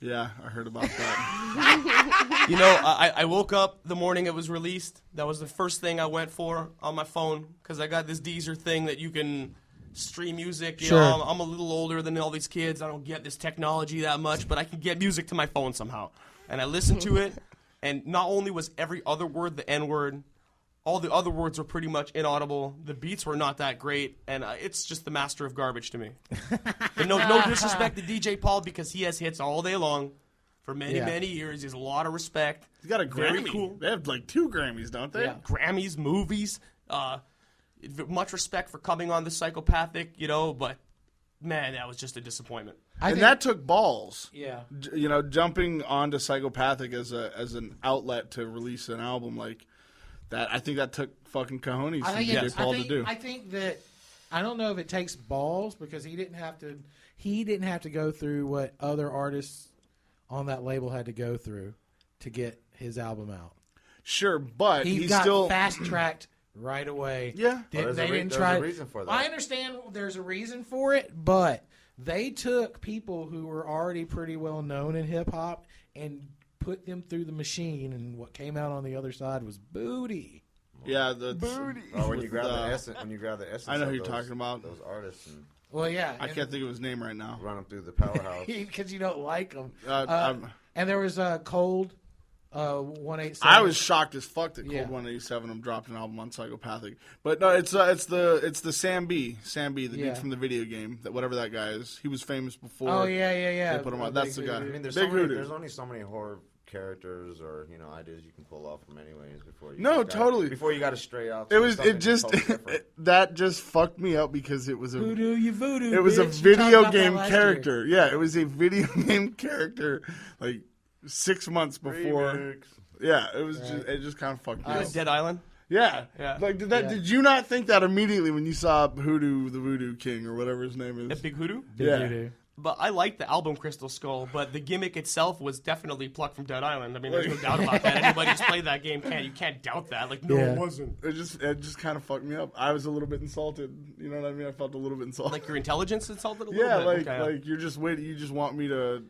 Yeah, I heard about that. You know, I woke up the morning it was released. That was the first thing I went for on my phone because I got this Deezer thing that you can stream music. You know, I'm a little older than all these kids. I don't get this technology that much, but I can get music to my phone somehow. And I listened to it, and not only was every other word the N-word, all the other words were pretty much inaudible. The beats were not that great, and it's just the master of garbage to me. And no disrespect to DJ Paul because he has hits all day long for many years. He has a lot of respect. He's got a Very Grammy. cool. They have like 2 Grammys, don't they? Yeah. Grammys, movies. Much respect for coming on the Psychopathic, you know, but man, that was just a disappointment. That took balls. Yeah. You know, jumping onto Psychopathic as an outlet to release an album like that. I think that took fucking cojones for DJ Paul to do. I think that I don't know if it takes balls because he didn't have to. He didn't have to go through what other artists on that label had to go through to get his album out. Sure, but He he's got still fast tracked right away. Yeah. There's a reason for that. I understand there's a reason for it, but they took people who were already pretty well known in hip hop and put them through the machine, and what came out on the other side was booty. Yeah, the booty. Oh, when you grab the essence, I know of who you're those, talking about. Those artists. And Well, yeah, I can't think of his name right now. run them through the powerhouse. because you don't like them. I'm- And there was Cold 187. I was shocked as fuck that Cold Yeah. 187 dropped an album on Psychopathic. But no, it's the Sam B, the Yeah. dude from the video game, that whatever that guy is. He was famous before. Oh yeah. They put him on. That's the guy. I mean, Big there's Hoodoo. only so many horror characters or ideas you can pull off from anyways before you before you got to stray out. It was something it just totally different. that just fucked me up because it was a Voodoo, you voodoo. it was a bitch. You talked video about that game last character. Yeah, it was a video game character like 6 months before. Remix. Yeah, it was it just kind of fucked me up. Dead Island? Yeah. Yeah. Like did you not think that immediately when you saw Hoodoo, the Voodoo King or whatever his name is? Big Hoodoo? Yeah. Voodoo. But I liked the album Crystal Skull, but the gimmick itself was definitely plucked from Dead Island. I mean, there's no doubt about that. Anybody who's played that game you can't doubt that. Like, no, Yeah. it wasn't. It just kind of fucked me up. I was a little bit insulted. You know what I mean? I felt a little bit insulted. Like your intelligence insulted a little yeah, bit? like you're just waiting. You just want me to.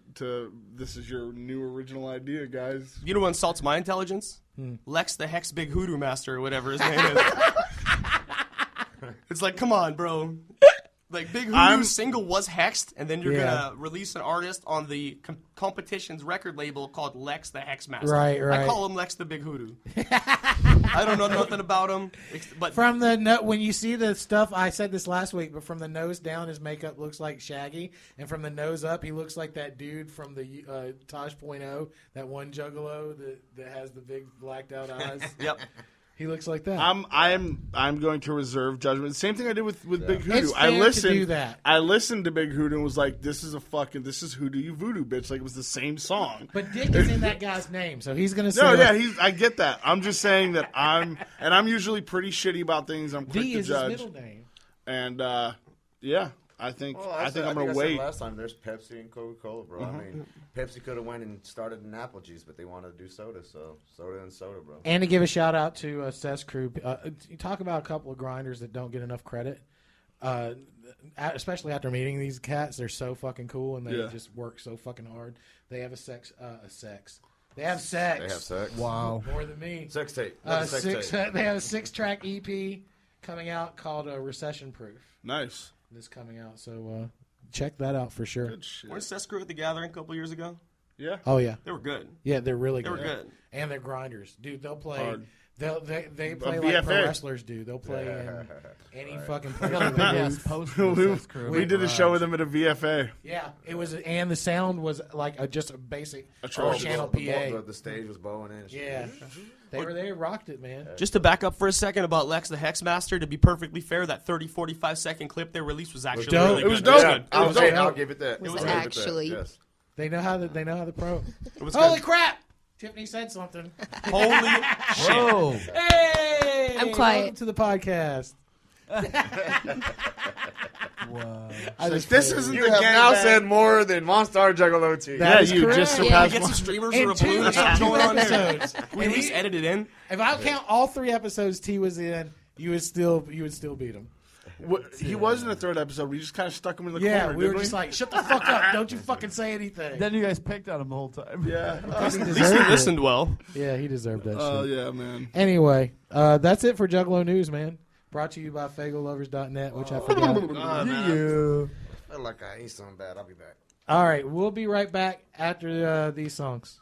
This is your new original idea, guys. You know what insults my intelligence? Lex the Hex Big Hoodoo Master or whatever his name is. It's like, come on, bro. Like, Big Hoodoo's single was hexed, and then you're going to release an artist on the competition's record label called Lex the Hex Master. Right. I call him Lex the Big Hoodoo. I don't know nothing about him. But From when you see the stuff, I said this last week, but from the nose down, his makeup looks like Shaggy, and from the nose up, he looks like that dude from the Tosh.0, that one Juggalo that has the big blacked out eyes. Yep. He looks like that. I'm going to reserve judgment. Same thing I did with Big Hoodoo. It's fair to do that. I listened to Big Hoodoo and was like, this is Hoodoo you voodoo bitch. Like it was the same song. But Dick is in that guy's name, so he's gonna say. No, yeah, I get that. I'm just saying that I'm usually pretty shitty about things. I'm quick D to is judge. his middle name. And I think I'm I gonna said wait. last time there's Pepsi and Coca-Cola, bro. I mean, Pepsi could have went and started an apple juice, but they wanted to do soda, so soda and soda, bro. And to give a shout out to Seth's crew. You talk about a couple of grinders that don't get enough credit. Especially after meeting these cats, they're so fucking cool and they just work so fucking hard. They have They have sex. They have sex. Wow. More than me. Sex tape. They have a 6-track EP coming out called Recession Proof. Nice. This coming out, so check that out for sure. Good shit. Weren't Sescrew at the Gathering a couple years ago? Yeah. Oh yeah, They were good. yeah, they're really They good. were good. And they're grinders, dude. They'll play. Hard. They play like VFA. pro wrestlers do. They'll play in any fucking place. Got a big ass poster of Seth's crew. We did a show with them at a VFA. Yeah, it was, and the sound was like just a basic channel PA. The stage was bowing in. Yeah, they rocked it, man. Just to back up for a second about Lex the Hex Master, to be perfectly fair, that 30-45 second clip they released was actually dope. really It good. was It dope. was good. I'll give it that. Was I'll give it that, actually- yes. They know how the pro. It was Holy good. crap! Tiffany said something. Holy shit. Whoa. Hey, I'm quiet. Welcome to the podcast. Whoa. This isn't You the have gang now bang. said more than Monster Juggalo team. That is you correct. just Can we surpassed get my- some streamers In or a balloon or something two going on here? episodes. We at least edit it in. If I count all 3 episodes T was in, you would still beat him. He was in the third episode. We just kind of stuck him in the Yeah, corner. we were didn't just like, shut the fuck up. Don't you fucking say anything. Then you guys picked on him the whole time. Yeah. Because he At least he deserved it. listened well. Yeah, he deserved that Oh, shit. yeah, man. Anyway, that's it for Juggalo News, man. Brought to you by FagoLovers.net, which I forgot. I feel like I ate something bad. I'll be back. All right, we'll be right back after these songs.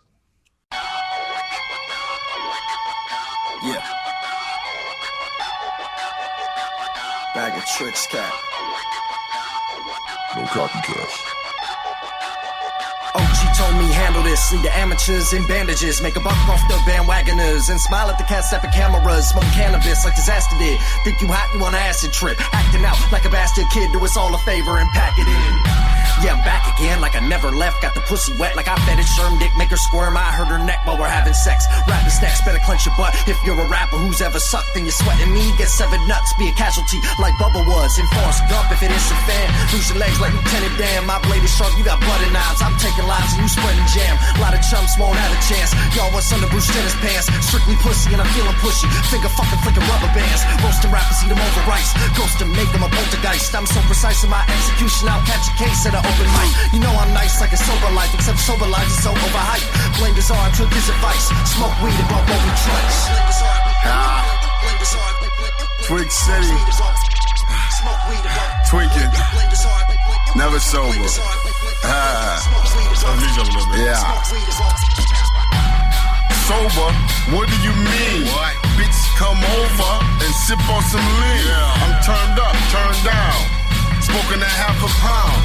Yeah. Bag of tricks, cat. No copycats. OG told me handle this, lead the amateurs in bandages, make a buck off the bandwagoners, and smile at the cats at the cameras, smoke cannabis like disaster did. Think you hot, you on an acid trip, acting out like a bastard kid, do us all a favor and pack it in. Yeah, I'm back again like I never left, got the pussy wet like I fed it Sherm dick, make her squirm, I hurt her neck while we're having sex. Rappers next, better clench your butt, if you're a rapper who's ever sucked, then you're sweating me, get severed nuts, be a casualty like Bubba was in Forrest Gump if it isn't fan, lose your legs like Lieutenant Dan, my blade is sharp, you got butter knives, I'm taking lives and you spreading jam, a lot of chumps won't have a chance, y'all what's under Bruce Jenner's pants, strictly pussy and I'm feeling pushy, finger fucking flicking rubber bands, roasting rappers, eat them over rice, ghost them, make them a poltergeist, I'm so precise in my execution, I'll catch a case at an open mic, you know I'm nice like a sober life, except sober life is so overhyped, blame Bizarre, I took his advice, smoke weed and bump what we trice. Twig City. Tweaking. Never sober. Yeah. Sober? What do you mean? What? Bitch, come over and sip on some lean. Yeah. I'm turned up, turned down. Smoking a half a pound.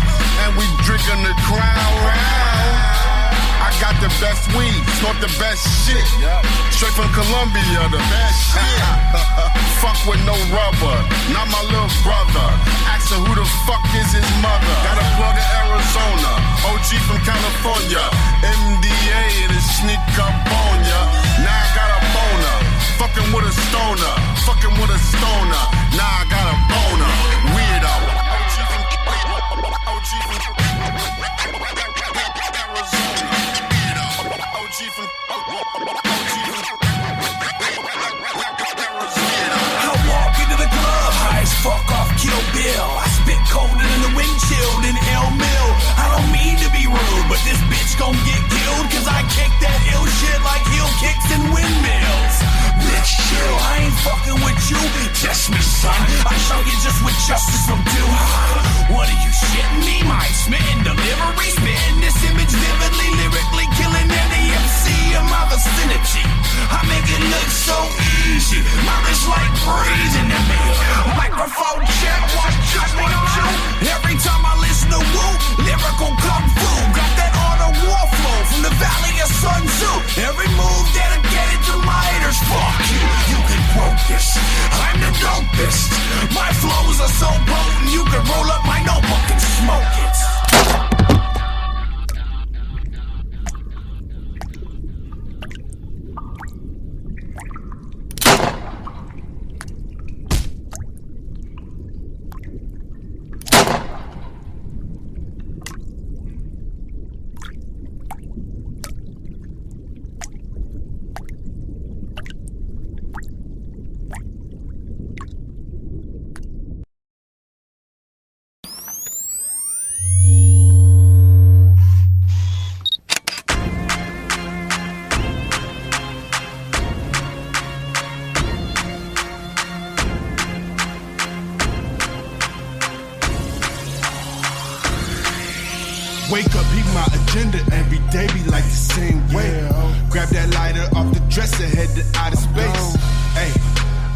And we drinking the Crown Round. I got the best weed, smoke the best shit. Straight from Colombia, the best shit. Fuck with no rubber, not my little brother. Asking who the fuck is his mother. Got a plug in Arizona, OG from California. MDA, it'll sneak up on ya. Now I got a boner, fucking with a stoner. Fucking with a stoner, now I got a boner. Weirdo. OG from Arizona. I walk into the club, high as fuck off Kill Bill. I spit colder than the wind chilled in L Mill. I don't mean to be rude, but this bitch gon' get killed, cause I kick that ill shit like heel kicks and windmills. Bitch, chill, I ain't fucking with you. Test me, son. I show you just what justice will do. What are you shitting me? My smitten delivery, spitting this image vividly, lyrically killing any MC in my vicinity. I make it look so easy. My wrist like breathing in me. Microphone check, watch out what I do. Every time I listen to Woo, lyrical kung fu. Got that art of war flow from the Valley of Sun Tzu. Every move dedicated to my haters. Fuck you, you can quote this. I'm the dopest. My flows are so potent, you can roll up my notebook and smoke it. Wake up, eat my agenda every day, be like the same way. Grab that lighter off the dresser, head to outer space. Hey,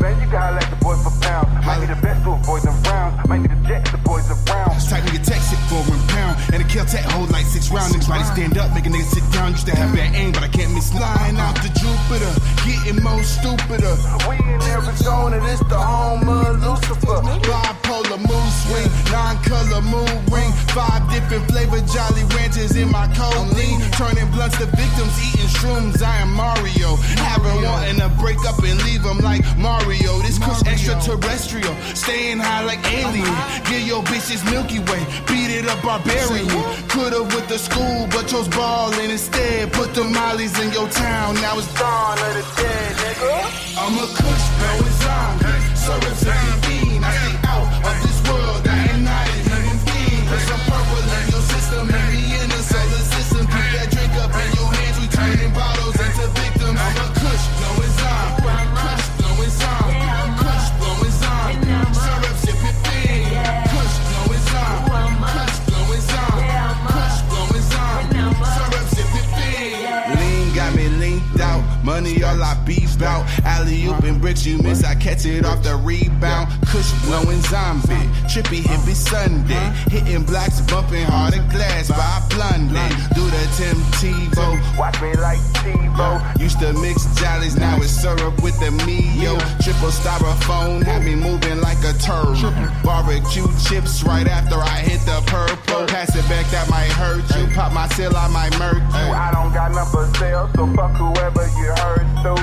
man, you gotta let the boy for pounds. Might be the best to avoid them rounds. Might be the jet, the boys around. Type nigga text it for £1, and a kill tech hold like 6 rounds. Niggas try to stand up, make a nigga sit down. Used to have bad aim, but I can't miss. Flying out to Jupiter, getting more stupider. We in Arizona, this the home of Lucifer. Bipolar mood swing, 9-color mood ring, 5 different flavor Jolly Ranchers in my codeine. Turning blunts to victims, eating shrooms. I am Mario. Having wanting to break up and leave them like Mario. This kush extraterrestrial, staying high like alien. Give your bitches Milky Way, beat it up barbarian. Could've went to school, but chose ballin' instead. Put the mollies in your town, now it's dawn of the dead, nigga. I'm a kush, bro, it's zombie. So it's a fiend, I stay out of this purple in your system, maybe in the solar system. Keep that drink up in your hands, we turning bottles into victims. I'm a kush, blowing zom, kush, blowing zom, kush, blowing zom, syrup sipping thing, kush, blowing zom, kush, blowing zom, kush, blowing zom, syrup sipping thing. Lean got me linked out, money all I beef out. Alley oop and bricks you miss, I catch it off the rebound. Kush blowing zombie, trippy hippie Sunday. Hitting blacks, bumping harder glass by Blondie. Do the Tim Tebow, Watch me like TiVo. used to mix jollies, now it's syrup with the Mio. Triple styrofoam, had me moving like a turtle. Barbecue chips right after I hit the purple. Pass it back, that might hurt you. Pop my seal, I might murk you. I don't got none for sale, so fuck whoever you heard to.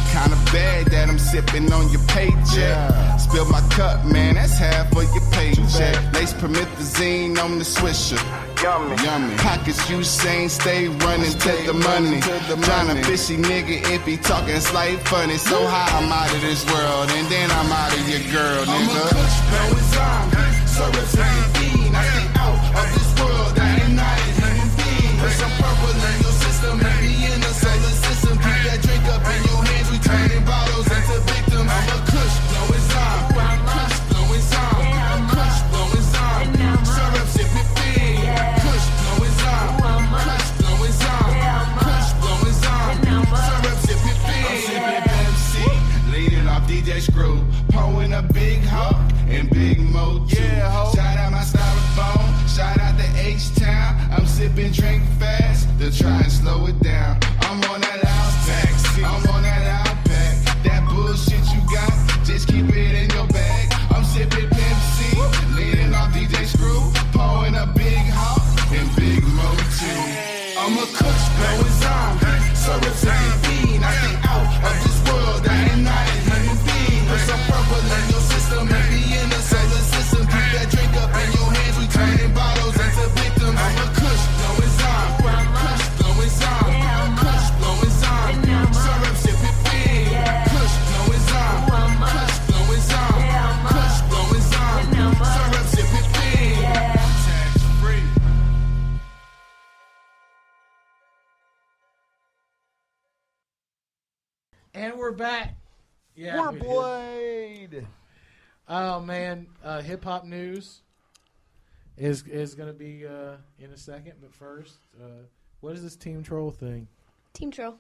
Kinda bad that I'm sipping on your paycheck. Spill my cup, man, that's half of your paycheck. Lace promethazine on the swisher. Yummy. Pockets Usain, stay running to the money. Tryna fishy nigga if he talking slight funny. So high I'm out of this world, and then I'm out of your girl, nigga. I'm a kush, blowing zombie, syrup sipping fiend. I stay out of this world, I am not a human being. Put some purple in your system, maybe in the solar system. Keep that drink up in your hands, we turning bottles into victims. I'm a kush, blowing zombie, kush, blowing zombie, kush, blowing zombie, syrup sipping fiend. Kush, blowing zombie, kush, blowing zombie, kush, blowing zombie, syrup sipping fiend. I'm sipping Pepsi, leading off DJ Screw, pouring a big hawk and big mo too. Shout out my styrofoam, shout out to H-Town. I'm sipping drink fast to try and slow it down. I'm on that loud taxi, I'm on that loud pack. That bullshit you got, just keep it in your bag. I'm sipping Pepsi, leading off DJ Screw, pouring a big hawk and big mo too. I'm a kush, blowing zombie, syrup sipping fiend. I stay out of this world, I am not a human being. Put some purple in your system, maybe in the solar system. Keep that drink up in your hands, we turning bottles into victims. I'm a kush, blowing zombie, kush, blowing zombie, kush, blowing zombie, syrup sipping fiend. Kush, blowing zombie, kush, blowing zombie, kush, blowing zombie, syrup sipping fiend. Tax free. And we're back. Yeah, We're we did. Blade. Oh man, hip hop news is going to be in a second. But first, what is this Team Troll thing? Team Troll.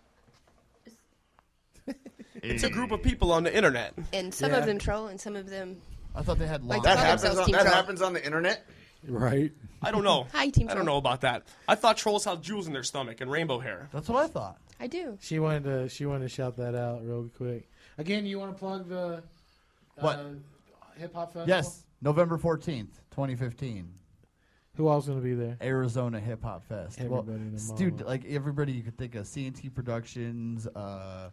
It's a group of people on the internet. And some of them troll, and some of them. I thought they had Like, That call happens. themselves On, Team that Troll. happens on the internet. Right. I don't know. Hi, Team I Troll. don't know about that. I thought trolls had jewels in their stomach and rainbow hair. That's what I thought. I do. She wanted to shout that out real quick. Again, you want to plug the What? hip hop festival? Yes, November 14th, 2015. Who else going to be there? Arizona Hip Hop Fest. Everybody in the dude, mall. like everybody you could think of. CNT Productions. Oh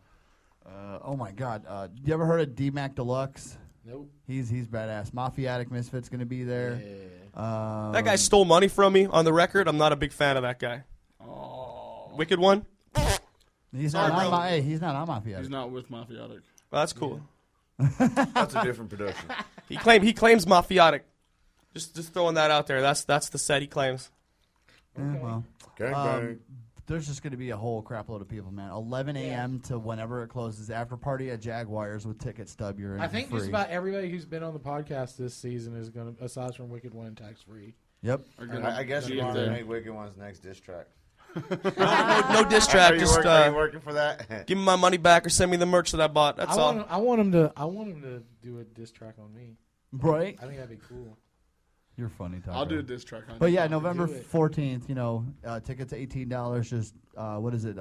my God. You ever heard of D-Mac Deluxe? Nope. He's badass. Mafiatic Misfit's gonna be there. That guy stole money from me on the record. I'm not a big fan of that guy. Oh. Wicked One? He's Sorry, not on bro. he's not on Mafiatic. He's not with Mafiatic. Well, that's cool. That's a different production. He claims Mafiatic. Just throwing that out there. That's the set he claims. Yeah, well, Gangbang. there's just going to be a whole crap load of people, man. 11 a.m. to whenever it closes. After party at Jaguars with ticket stub. You're in I think for just free. about everybody who's been on the podcast this season is going to, aside from Wicked One, tax free. Yep. I guess you're going to make Wicked One's next diss track. No diss track. Are you Just working for that? give me my money back or send me the merch that I bought. That's all. I want him to do a diss track on me. Right? I think that'd be cool. You're funny, Tucker. I'll do a diss track on But you. yeah, November 14th, you know, tickets $18. Just, what is it?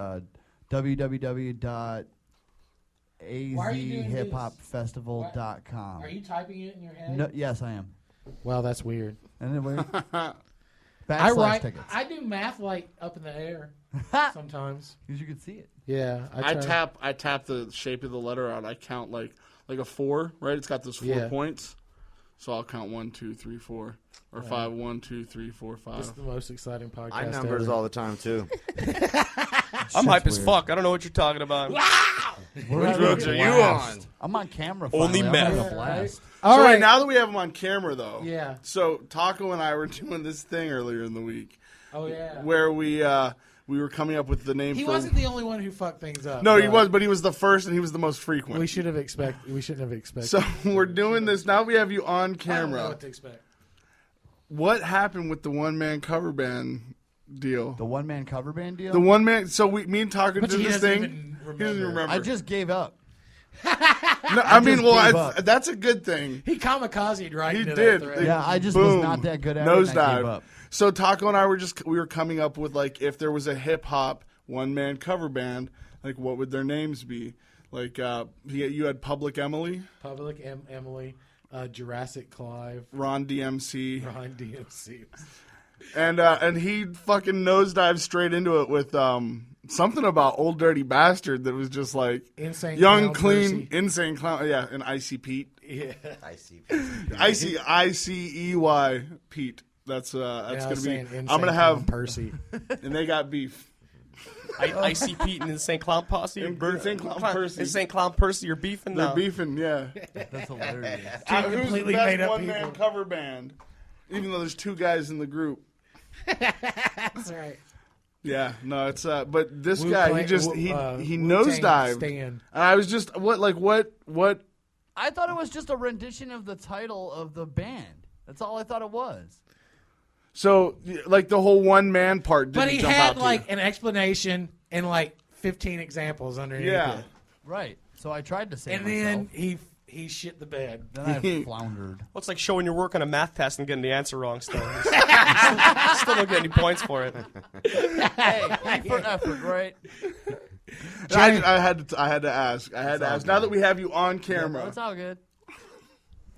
www.azhiphopfestival.com. Are you typing it in your head? No, yes, I am. Well, that's weird. And then I backslash tickets. I do math like up in the air sometimes. Because you can see it. Yeah, I tap the shape of the letter out. I count like a 4, right? It's got those 4 points. So I'll count 1, 2, 3, 4, or 5. 1, 2, 3, 4, 5. This is the most exciting podcast. I numbers ever. all the time too. I'm hype as fuck. I don't know what you're talking about. Which drugs are you on? I'm on camera. Only finally. meth. I'm having a blast. All so right. now that we have him on camera, though. Yeah. So Taco and I were doing this thing earlier in the week. Oh yeah. Where we were coming up with the name. He for... wasn't the only one who fucked things up. No, he was, but he was the first and he was the most frequent. We shouldn't have expected. So we're doing this now. We have you on I don't camera. know what to expect. What happened with the one-man cover band deal? The one-man cover band deal? The one-man. So me and Taco But did he this doesn't thing. even He doesn't even remember. I just gave up. No, I mean, just well, gave up. that's a good thing. He kamikazed right He into did. that thread. Yeah, I just Boom. was not that good at it. And I gave Nosedive. up. So Taco and I were coming up with like if there was a hip hop one-man cover band, like what would their names be? Like you had Public Emily, Emily, Jurassic Clive, Ron DMC, Ron DMC. and he fucking nosedived straight into it with something about Old Dirty Bastard that was just like Insane young, Clown clean, Percy. insane clown. Yeah, and Icy Pete. Yeah. ICEY Pete. That's gonna be. I'm gonna have Percy, and they got beef. Icy Pete and Insane Clown Posse. Insane Clown Percy. Insane Clown Percy, you're beefing They're now. beefing, yeah. That's hilarious. Who's the completely best made up one-man people. cover band? Even though there's two guys in the group. That's right. Yeah, no, it's but this Wu guy, Clan- he Wu-Tang nosedived. Stan. And I was just what? I thought it was just a rendition of the title of the band. That's all I thought it was. So like the whole one man part didn't But he jump had out to like you. an explanation and like 15 examples underneath Yeah. it. Right. So I tried to save And myself. then he shit the bed. Then I floundered. Well, it's like showing your work on a math test and getting the answer wrong still. Still don't get any points for it. Hey, E for effort, right? I had to ask. Now that we have you on camera, It's all good.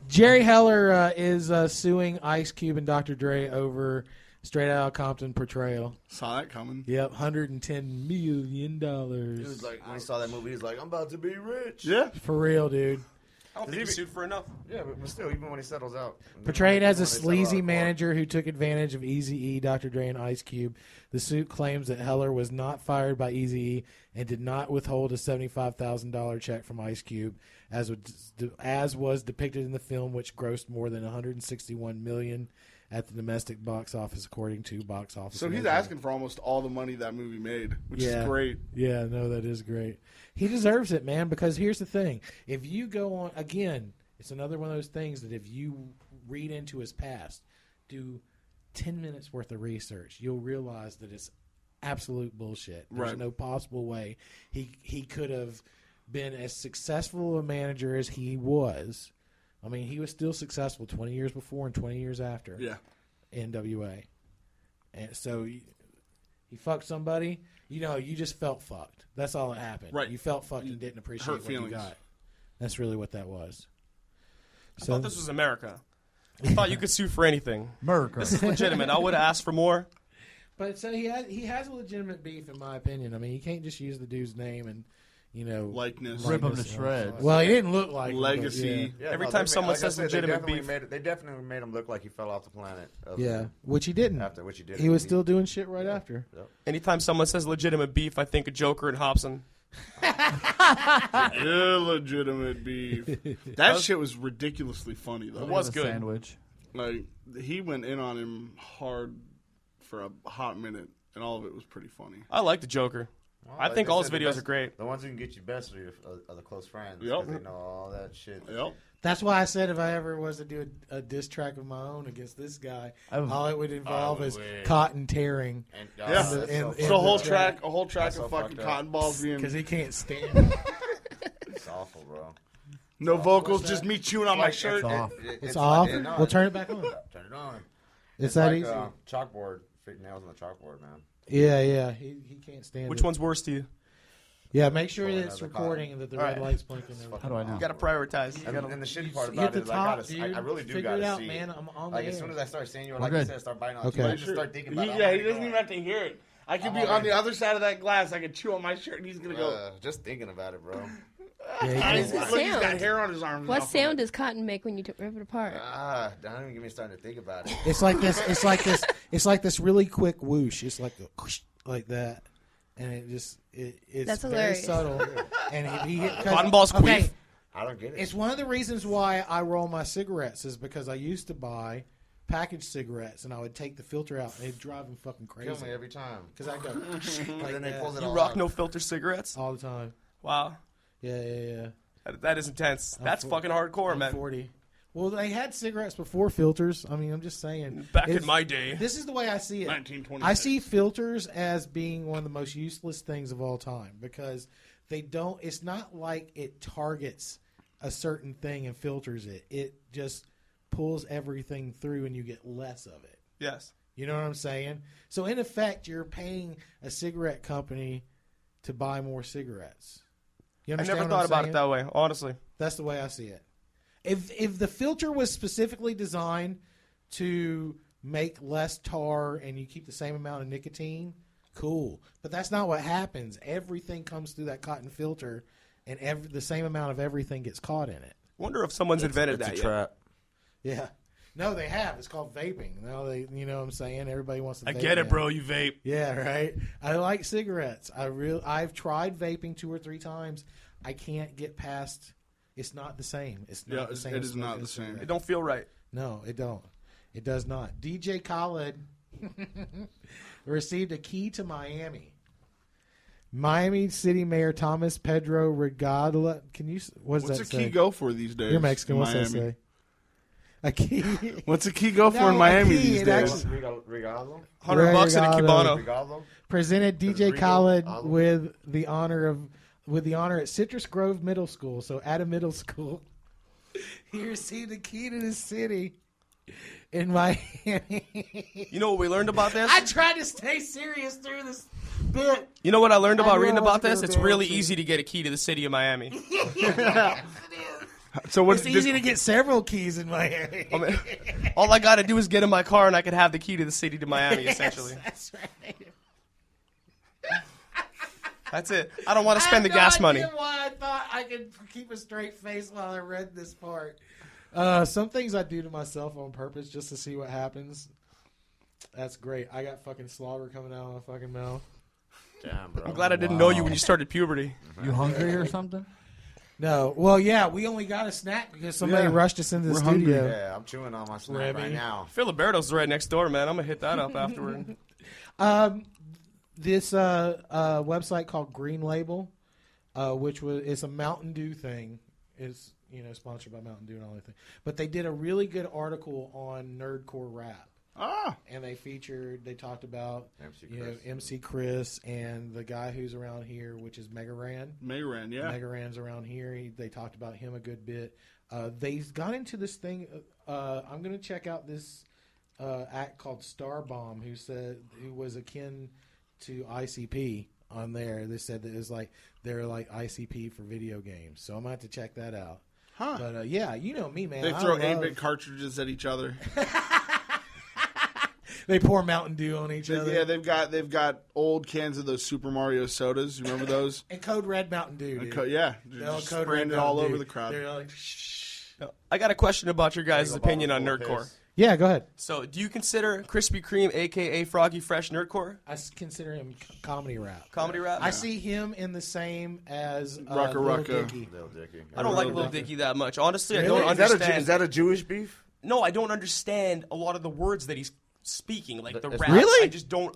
Jerry Heller is suing Ice Cube and Dr. Dre over Straight Outta Compton portrayal. saw that coming. Yep, $110 million. He was like, when he saw that movie, he was like, I'm about to be rich. Yeah. For real, dude. I don't think he's sued for enough. Yeah, but still, even when he settles out. Portrayed as a When they settle sleazy out, manager who took advantage of Eazy-E, Dr. Dre, and Ice Cube, the suit claims that Heller was not fired by Eazy-E and did not withhold a $75,000 check from Ice Cube, as was depicted in the film, which grossed more than $161 million at the domestic box office, according to Box Office. So he's Mojo. asking for almost all the money that movie made, which is great. Yeah, no, that is great. He deserves it, man, because here's the thing. If you go on, again, it's another one of those things that if you read into his past, do 10 minutes worth of research, you'll realize that it's absolute bullshit. There's Right. no possible way he could have been as successful a manager as he was. I mean, he was still successful 20 years before and 20 years after. Yeah. NWA. And so he fucked somebody, you just felt fucked. That's all that happened. Right. You felt fucked and didn't appreciate Hurt what feelings. you got. That's really what that was. I thought this was America. I thought you could sue for anything. America. This is legitimate. I would have asked for more. But so he has a legitimate beef, in my opinion. I mean, you can't just use the dude's name and likeness. Rip him to shreds. Well, he didn't look like him, but Legacy. yeah. Every time someone says legitimate beef. They definitely made him look like he fell off the planet. Which he didn't. Which he didn't. He was still doing shit right after. Yep. Anytime someone says legitimate beef, I think of Joker and Hobson. Illegitimate beef. That shit was ridiculously funny, though. It was A good. sandwich. Like, he went in on him hard for a hot minute, and all of it was pretty funny. I like the Joker. Well, I like think they all his said, the videos best- are great. The ones who can get you best are the close friends. Yep. 'Cause they know all that shit. Yep. That's why I said if I ever was to do a diss track of my own against this guy, all it would involve is cotton tearing. And, Yeah. that's So a whole track of That's so fucking fucked up. cotton balls being because he can't stand it. It's awful, bro. no vocals, What's just that? me chewing on my Like, shirt. It's off. It's off. like- We'll turn it back on. Turn it on. It's that like, easy. Chalkboard. Fit nails on the chalkboard, man. Yeah. He can't stand Which it. one's worse to you? Yeah, make sure Pulling that it's another recording and that the All red right. light's blinking. How do I know? You got to prioritize. And the shitty part Hit about the it is top, I dude. really do Figure gotta it out, see man. it. I'm on Like the as air. soon as I start seeing you, We're like good. you said, start biting on. Okay. I just start thinking about it. Yeah, he doesn't even have to hear it. I could I'm be already- on the other side of that glass. I could chew on my shirt, and he's gonna go. Just thinking about it, bro. Yeah, What's the Look, he's got sound? hair on his arms. What now. sound does cotton make when you rip it apart? Don't even get me starting to think about it. It's like this. It's like this really quick whoosh. It's like a whoosh, like that. and it's That's very hilarious. subtle. And if he Cotton balls queef. I don't get it. It's one of the reasons why I roll my cigarettes is because I used to buy packaged cigarettes and I would take the filter out and it'd drive them fucking crazy. Kill me every time. Because I go like then they that. close it You all rock out. no filter cigarettes? All the time. Wow. Yeah. That is intense. That's fucking hardcore, I'm man. 40. Well, they had cigarettes before filters. I mean, I'm just saying. Back in my day. This is the way I see it. 1926. I see filters as being one of the most useless things of all time because they don't. It's not like it targets a certain thing and filters it. It just pulls everything through and you get less of it. Yes. You know what I'm saying? So in effect, you're paying a cigarette company to buy more cigarettes. You I understand never what I'm thought about saying? it that way, honestly. That's the way I see it. If the filter was specifically designed to make less tar and you keep the same amount of nicotine, cool. But that's not what happens. Everything comes through that cotton filter, and the same amount of everything gets caught in it. Wonder if someone's invented It's that a yet. trap. Yeah. No, they have. It's called vaping. Now you know what I'm saying? Everybody wants to I vape get it, now. bro. You vape. Yeah, right. I like cigarettes. I've tried vaping 2 or 3 times. I can't get past. It's not the same. It's not the same. It as is not smoking the a same. cigarette. It don't feel right. No, it don't. It does not. DJ Khaled received a key to Miami. Miami City Mayor Thomas Pedro Regadla. Can you? What's What's that a say? key go for these days? You're Mexican. in What's that Miami? say? A key. What's a key go for No, in a Miami key, these it days? actually- Regalo? $100 and a Regalo. Cubano. Regalo? Presented DJ Rigo Khaled Olive? with the honor at Citrus Grove Middle School. So at a middle school, he received a key to the city in Miami. You know what we learned about this? I tried to stay serious through this bit. You know what I learned I about knew reading I about wasn't this? gonna It's be really able to. easy to get a key to the city of Miami. So what? It's easy to get several keys in Miami. I mean, all I got to do is get in my car and I could have the key to the city to Miami, essentially. That's right. That's it. I don't want to spend the I have no gas money. idea why I thought I could keep a straight face while I read this part. Some things I do to myself on purpose just to see what happens. That's great. I got fucking slobber coming out of my fucking mouth. Damn, bro. I'm glad I didn't know you when you started puberty. You hungry or something? No. Well, yeah, we only got a snack because somebody rushed us into the We're studio. hungry. Yeah, I'm chewing on my snack Remy. right now. Filiberto's right next door, man. I'm going to hit that up afterward. This website called Green Label, which it's a Mountain Dew thing. It's sponsored by Mountain Dew and all that thing. But they did a really good article on nerdcore rap. And they talked about MC Chris and the guy who's around here, which is Megaran. Mayran, yeah. Megaran's around here. They talked about him a good bit. They got into this thing. I'm going to check out this act called Starbomb, who was akin to ICP on there. They said that it was they're like ICP for video games. So I'm going to have to check that out. Huh. But yeah, you know me, man. They I throw love- 8-bit cartridges at each other. They pour Mountain Dew on each other. Yeah, they've got old cans of those Super Mario sodas. You remember those? And Code Red Mountain Dew. Dude. Yeah, They're all just Code spraying Red it all Mountain over Dew. the crowd. They're like, I got a question about your guys' opinion on nerdcore. yeah, go ahead. So, do you consider Krispy Kreme, a.k.a. Froggy Fresh, nerdcore? I consider him comedy rap. Comedy rap? I see him in the same as Rucka Lil Rucka. Dicky. Little Dicky. I don't like Lil Dicky that much. Honestly, I Really? don't Is that, understand. is that a Jewish beef? No, I don't understand a lot of the words that he's speaking, like the rap. Really? I just don't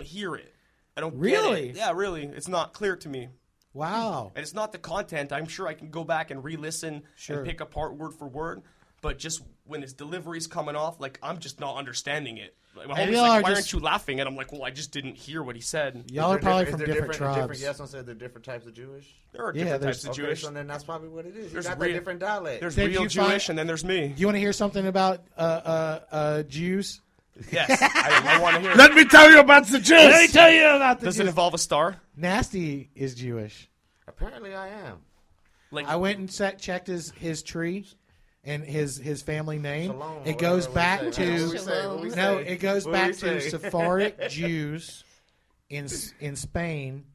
hear it. I don't Really? get it. Yeah, really. It's not clear to me. Wow. And it's not the content. I'm sure I can go back and re-listen Sure. and pick apart word for word. But just when his delivery's coming off, I'm just not understanding it. Like, my Maybe homie's y'all like, are why just- aren't you laughing? And I'm like, well, I just didn't hear what he said. Y'all are probably Is from there different tribes. Yes, I said there are different types of Jewish. There are Yeah, different there's- types of Okay, Jewish. so then that's probably what it is. You There's got real- that different dialect. There's Did real you find- Jewish, and then there's me. You want to hear something about Jews? Yes, I want to hear it. Let me tell you about the Jews. Let me tell you about the Does Jews. it involve a star? Nasty is Jewish. Apparently, I am. I went and checked his tree and his family name. Shalom, It goes whatever back we to say. What we say? What we no. say? It goes What back we to say? Sephardic Jews in Spain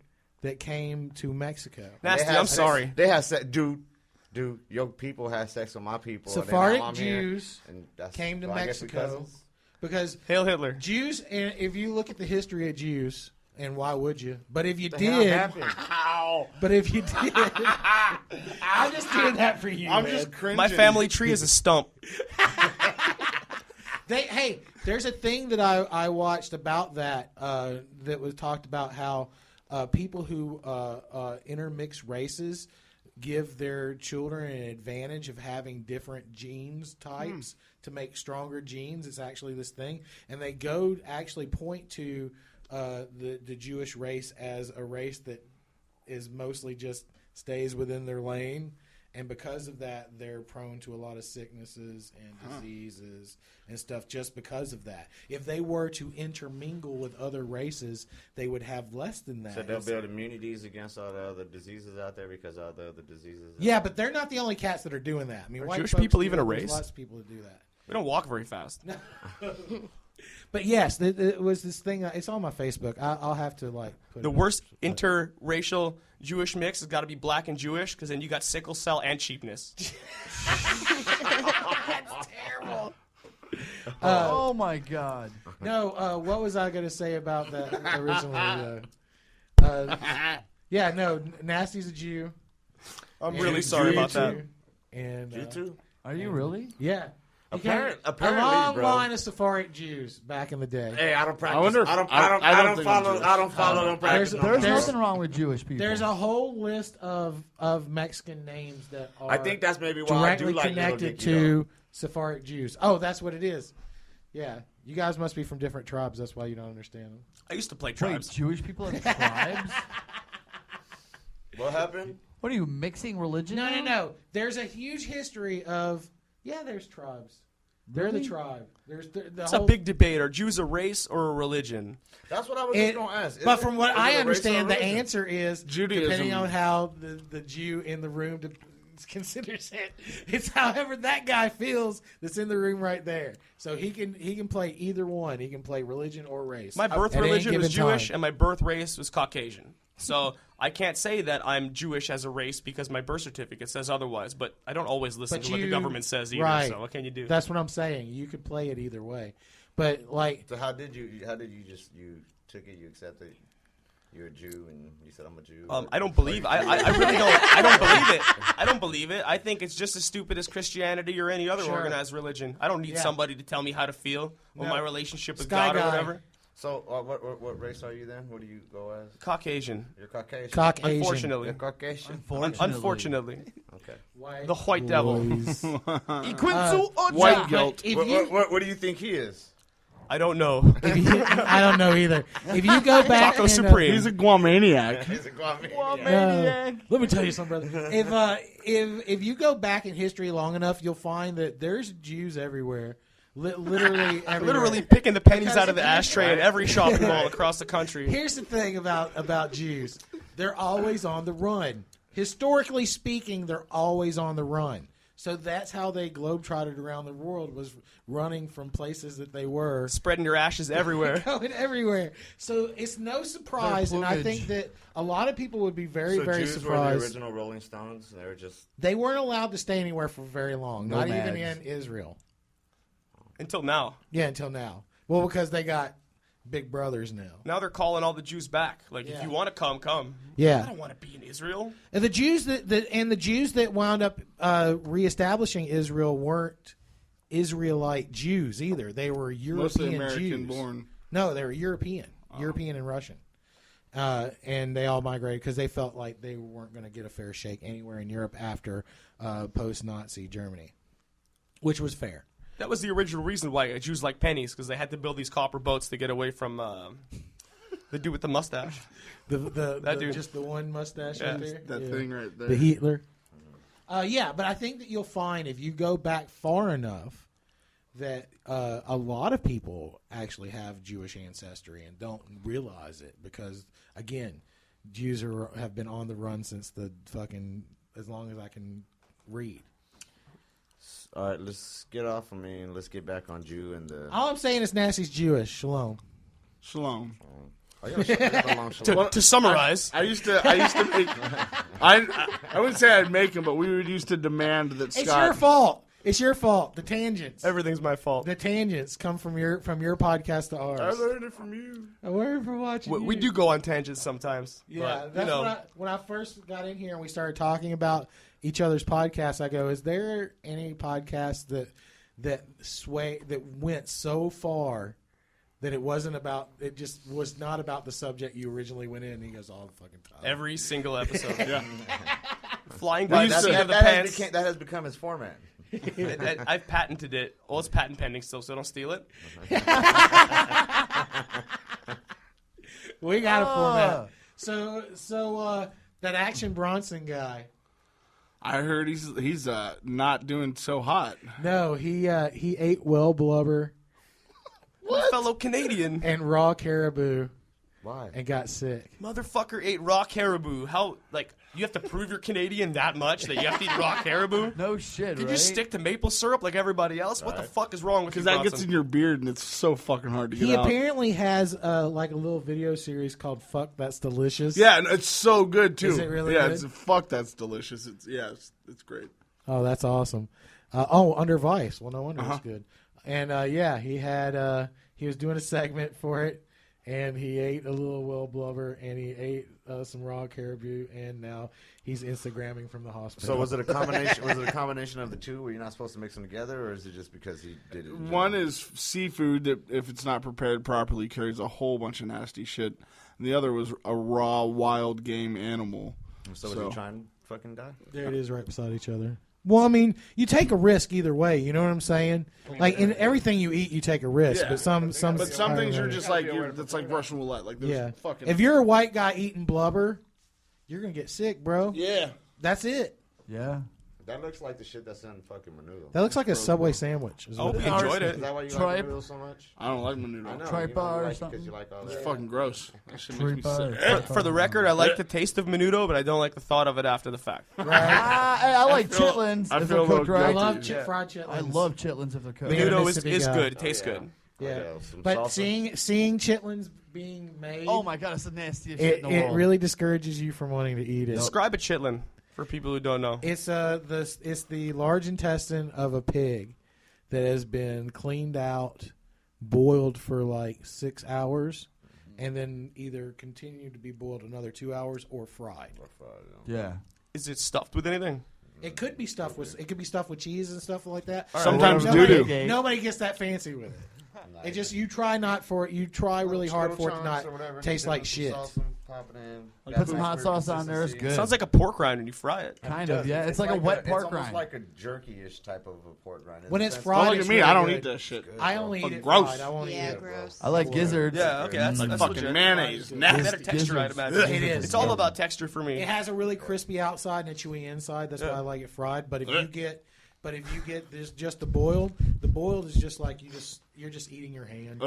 that came to Mexico. Nasty, They have I'm sex- sorry. They have sex, dude. Your people have sex with my people. and then Sephardic now I'm here, Jews and that's- came to well, I guess we Mexico cousins. because Hail Hitler. Jews. And if you look at the history of Jews, And why would you? But if you The hell did, happened? but if you did, I'm just doing that for you. I'm man. just cringing. My family tree is a stump. Hey, there's a thing that I watched about that that was talked about how people who intermix races give their children an advantage of having different genes types to make stronger genes. It's actually this thing, and they go actually point to the Jewish race as a race that is mostly just stays within their lane. And because of that, they're prone to a lot of sicknesses and diseases and stuff just because of that. If they were to intermingle with other races, they would have less than that. So they'll build immunities against all the other diseases out there because all the other diseases. Yeah, but they're not the only cats that are doing that. I mean, Are white Jewish folks people do even it. a There's race? Lots of people that do that. We don't walk very fast. But yes, it was this thing. It's on my Facebook. I'll have to put The it worst up. interracial Jewish mix has got to be black and Jewish, because then you got sickle cell and cheapness. That's terrible. Oh my God. No, what was I going to say about that originally? Yeah, no, Nasty's a Jew. I'm And really sorry about that. And You too? Are you really? Yeah. Apparently, a long bro. line of Sephardic Jews back in the day. Hey, I don't practice. I wonder if- I don't think follow. I'm Jewish. I don't follow them practice. There's There's- nothing wrong with Jewish people. There's a whole list of Mexican names that are I think that's maybe why I do directly like connected Little Dicky, to Sephardic Jews. Oh, that's what it is. Yeah. You guys must be from different tribes. That's why you don't understand them. I used to play Wait, tribes. Jewish people have tribes? What happened? What are you mixing religion? No, now? no. There's a huge history of there's tribes. They're the Really? tribe. There's the It's whole a big debate. Are Jews a race or a religion? That's what I was just going to ask. But from what Is it I a race or understand, a the religion? answer is Judaism. depending on how the Jew in the room considers it. It's however that guy feels that's in the room right there. So he can play either one. He can play religion or race. My birth at any religion was given Jewish, time. and my birth race was Caucasian. So I can't say that I'm Jewish as a race because my birth certificate says otherwise. But I don't always listen But to what the government says either. right. So what can you do? That's what I'm saying. You could play it either way. But So how did you took it? You accepted you're a Jew, and you said I'm a Jew. I don't believe. I really don't. I don't believe it. I don't believe it. I think it's just as stupid as Christianity or any other Sure. organized religion. I don't need Yeah. somebody to tell me how to feel or No. my relationship with Sky God or guy. whatever. So what race are you then? What do you go as? Caucasian. You're Caucasian. Caucasian. Unfortunately. You're Caucasian. Unfortunately. Okay. White The white devil. boys. White guilt. If you- What do you think he is? I don't know. I don't know either. If you go back, Taco and, Supreme. He's a Guamaniac. He's a Guamaniac. let me tell you something, brother. If you go back in history long enough, you'll find that there's Jews everywhere. Literally everywhere. Literally picking the pennies Because out of the ashtray at every shopping mall across the country. Here's the thing about Jews. They're always on the run. Historically speaking, they're always on the run. So that's how they globetrotted around the world, was running from places that they were. Spreading your ashes everywhere. Going everywhere. So it's no surprise, and I plumage. think that a lot of people would be very, So very Jews were the surprised. original Rolling Stones. They were just. They weren't allowed to stay anywhere for very long, not even Nomads. in Israel. Until now. Yeah, until now. Well, because they got big brothers now. Now they're calling all the Jews back. Like, Yeah. if you want to come. Yeah. I don't want to be in Israel. And the Jews the Jews that wound up reestablishing Israel weren't Israelite Jews either. They were Mostly European American Jews. born. No, they were European, European and Russian, and they all migrated because they felt like they weren't going to get a fair shake anywhere in Europe after post-Nazi Germany, which was fair. That was the original reason why Jews like pennies, because they had to build these copper boats to get away from the dude with the mustache. That dude. Just the one mustache Yeah. right there. That thing right there. The Hitler. Yeah, but I think that you'll find if you go back far enough that a lot of people actually have Jewish ancestry and don't realize it because, again, Jews have been on the run since as long as I can read. All right, let's get off of me and let's get back on Jew and the. All I'm saying is Nasty's Jewish. Shalom. Shalom. To summarize, I used to make. I wouldn't say I'd make him, but we would used to demand that It's Scott. your fault. It's your fault. The tangents. Everything's my fault. The tangents come from your podcast to ours. I learned it from you. I learned from watching. We do go on tangents sometimes. Yeah, but, that's when I first got in here and we started talking about each other's podcasts. I go, is there any podcast that went so far that it just was not about the subject you originally went in? And he goes, all the fucking time. Every single episode. Yeah. Flying Well, by the seat of the that pants. That has become his format. I've patented it. Well, it's patent pending still, so don't steal it. We got a format. So that Action Bronson guy. I heard he's not doing so hot. No, he ate well blubber. What? Fellow Canadian. And raw caribou. Why? And got sick. Motherfucker ate raw caribou. How, you have to prove you're Canadian that much that you have to eat raw caribou? No shit, Could right? you stick to maple syrup like everybody else? What the fuck is wrong with you, Because that Bronson? gets in your beard and it's so fucking hard to get He out. apparently has a little video series called "Fuck That's Delicious." Yeah, and it's so good too. Is it really Yeah, good? fuck, that's delicious. It's great. Oh, that's awesome. Under Vice. Well, no wonder it's good. And he was doing a segment for it, and he ate a little well blubber, and he ate some raw caribou, and now he's Instagramming from the hospital. So was it a combination? Was it a combination of the two? Where you're not supposed to mix them together, or is it just because he did it? One is seafood that, if it's not prepared properly, carries a whole bunch of nasty shit. And the other was a raw wild game animal. So was he trying to fucking die? There it is, right beside each other. Well, I mean, you take a risk either way. You know what I'm saying? Like in everything you eat, you take a risk. Yeah. But some things are just like it's like Russian roulette. Like there's fucking. If you're a white guy eating blubber, you're gonna get sick, bro. Yeah. That's it. Yeah. That looks like the shit that's in fucking menudo. That looks like a Subway sandwich. I hope you enjoyed it. Is that why you Tripe. like menudo so much? I don't like menudo. I know. Tripe you bar or like it something? 'cause you like all It's that. fucking gross. That shit makes me sick. For the record, I like the taste of menudo, but I don't like the thought of it after the fact. I like chitlins I if feel they're a cooked little right. I guilty. love fried chitlins. I love chitlins if they're cooked. Menudo Mississippi is guy. good. It tastes good. Yeah, Some but salsa. seeing chitlins being made, Oh my god, it's the nastiest shit in the it world. really discourages you from wanting to eat it. Describe a chitlin for people who don't know. It's the large intestine of a pig that has been cleaned out, boiled for like 6 hours, and then either continued to be boiled another 2 hours or fried. Yeah. Is it stuffed with anything? It could be stuffed with cheese and stuff like that. Sometimes nobody, doo-doo. nobody gets that fancy with it. It just you try really hard for it to not taste like shit. Put some hot sauce on there. It's good. Sounds like a pork rind when you fry it. Kind of, yeah. It's like a wet pork It's almost rind. like a jerky-ish type of a pork rind. When it's Don't fried, look it's at me. really I don't good. eat that shit. I only eat Fucking it gross. fried. I won't eat it. Gross. I like gizzards. Yeah, okay, that's Like that's fucking legit. mayonnaise. Better Nasty. texture, I'd imagine. It is. It's all about texture for me. It has a really crispy outside and a chewy inside. That's why I like it fried. But if you get this just the boiled is just like you're just eating your hand.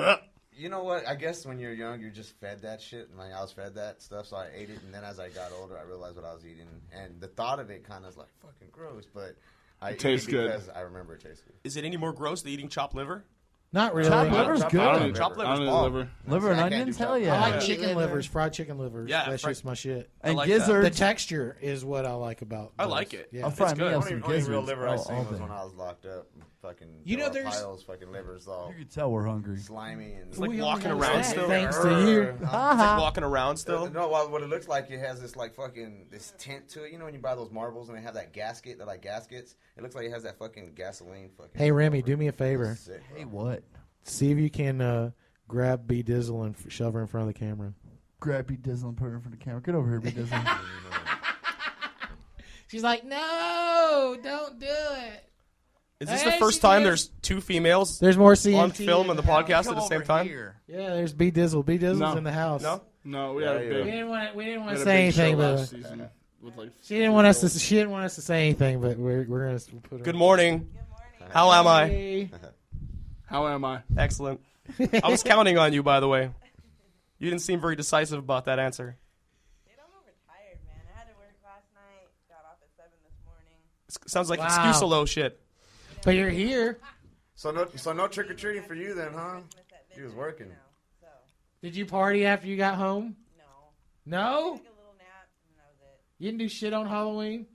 You know what? I guess when you're young, you're just fed that shit. And like I was fed that stuff, so I ate it. And then as I got older, I realized what I was eating. And the thought of it kind of is like fucking gross. But I eat tastes it good. because I remember it tastes good. Is it any more gross than eating chopped liver? Not really. Chopped liver's I don't good. eat Chopped liver. liver's I don't eat bomb. liver. Liver and I can't do onions? chopped Hell liver. I yeah. like chicken liver. livers, fried chicken livers. Yeah, That's fried- just my shit. And like that. The gizzards. texture is what I like about. I those. like it. Yeah. I'll fry It's me good. up Only some real gizzards. liver I all seen was day. when I was locked up. Fucking You know, there's- piles, fucking livers all You can tell we're hungry. slimy and It's like We only walking got around that still. Thanks to you. It's like walking around still. No, well, what it looks like, it has this like fucking this tint to it. You know when you buy those marbles and they have that gasket, they're like gaskets. It looks like it has that fucking gasoline. Fucking. Hey Remy, do me a favor. Sick, bro. Hey, what? See if you can grab B Dizzle and shove her in front of the camera. Grab B Dizzle and put her in front of the camera. Get over here, B Dizzle. She's like, no, don't do it. Is this Hey, the first she time did. there's two females There's more CMT on film and the podcast Come at the same over time? here. Yeah, there's B Dizzle. B Dizzle's No. in the house. No? No, we Yeah, had a yeah. big. We didn't want to we had say a big show anything, last but season with like. she didn't want us to say anything, but we're gonna put her. Good morning. How am I? Hey. How am I? Excellent. I was counting on you, by the way. You didn't seem very decisive about that answer. Dude, I'm overtired, man. I had to work last night. Got off at 7 this morning. Sounds like Wow. excuse-a-lo shit. But you're here. So no trick or treating for you then, huh? You was working. So, Did you party after you got home? no. No. Took a little nap, and that was it. You didn't do shit on Halloween.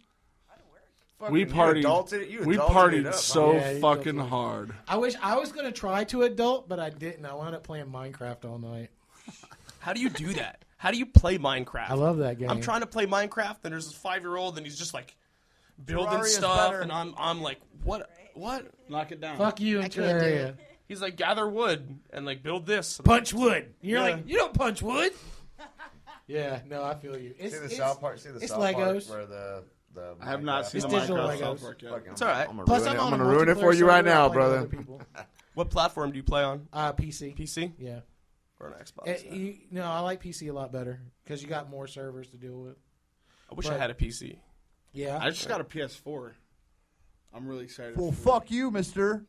We adulted We it partied up, so Yeah, you fucking adulted it. hard. I wish I was gonna try to adult, but I didn't. I wound up playing Minecraft all night. How do you do that? How do you play Minecraft? I love that game. I'm trying to play Minecraft, and there's this 5-year-old, and he's just like building Terraria is stuff, better. and I'm like, what? Knock it down. Fuck you and Terraria. He's like, gather wood and like build this. Punch wood. You're Yeah. like, you don't punch wood. Yeah, no, I feel you. It's, See the it's, South Park. See the it's South Park Legos. where the I have not seen It's the digital Minecraft Legos. South Park yet. It's all right. I'm Plus, gonna I'm on a ruin it for multiplayer you right server, I now, play with other brother. people. What platform do you play on? PC. PC? Yeah. Or an Xbox? No, I like PC a lot better because you got more servers to deal with. I wish I But- had a PC. Yeah. I just got a PS4. I'm really excited. Well, fuck you, mister.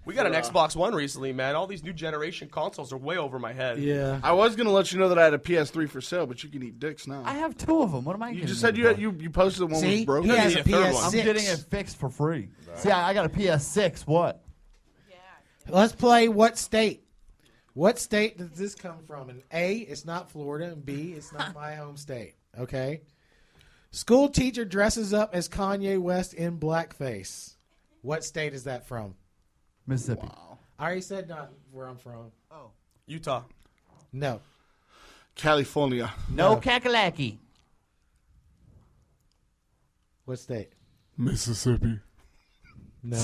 We got an Xbox One recently, man. All these new generation consoles are way over my head. Yeah. I was gonna let you know that I had a PS3 for sale, but you can eat dicks now. I have 2 of them. What am I You getting? just said you posted the one See? was broken. He has need a a third one. I'm PS6. getting it fixed for free. See, I got a PS6. What? Let's play what state? What state does this come from? And A, it's not Florida, and B, it's not my home state. Okay? School teacher dresses up as Kanye West in blackface. What state is that from? Mississippi. I already said not where I'm from. Oh. Utah. No. California. No kakalaki. What state? Mississippi. No.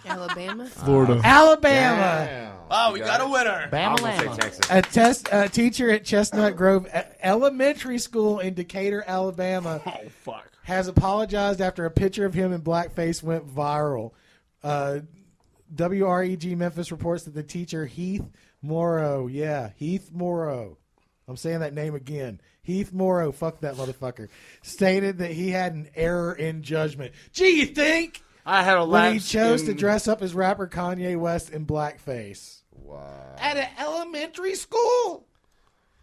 Alabama. Florida. Alabama. Oh, we got a winner. I'm gonna say Texas. A teacher at Chestnut Grove Elementary School in Decatur, Alabama, Oh fuck. has apologized after a picture of him in blackface went viral. WREG Memphis reports that the teacher Heath Morrow, Heath Morrow, I'm saying that name again, Heath Morrow, fuck that motherfucker, stated that he had an error in judgment. Gee, you think? I had a When he lapse chose to in- dress up as rapper Kanye West in blackface. Wow. At an elementary school?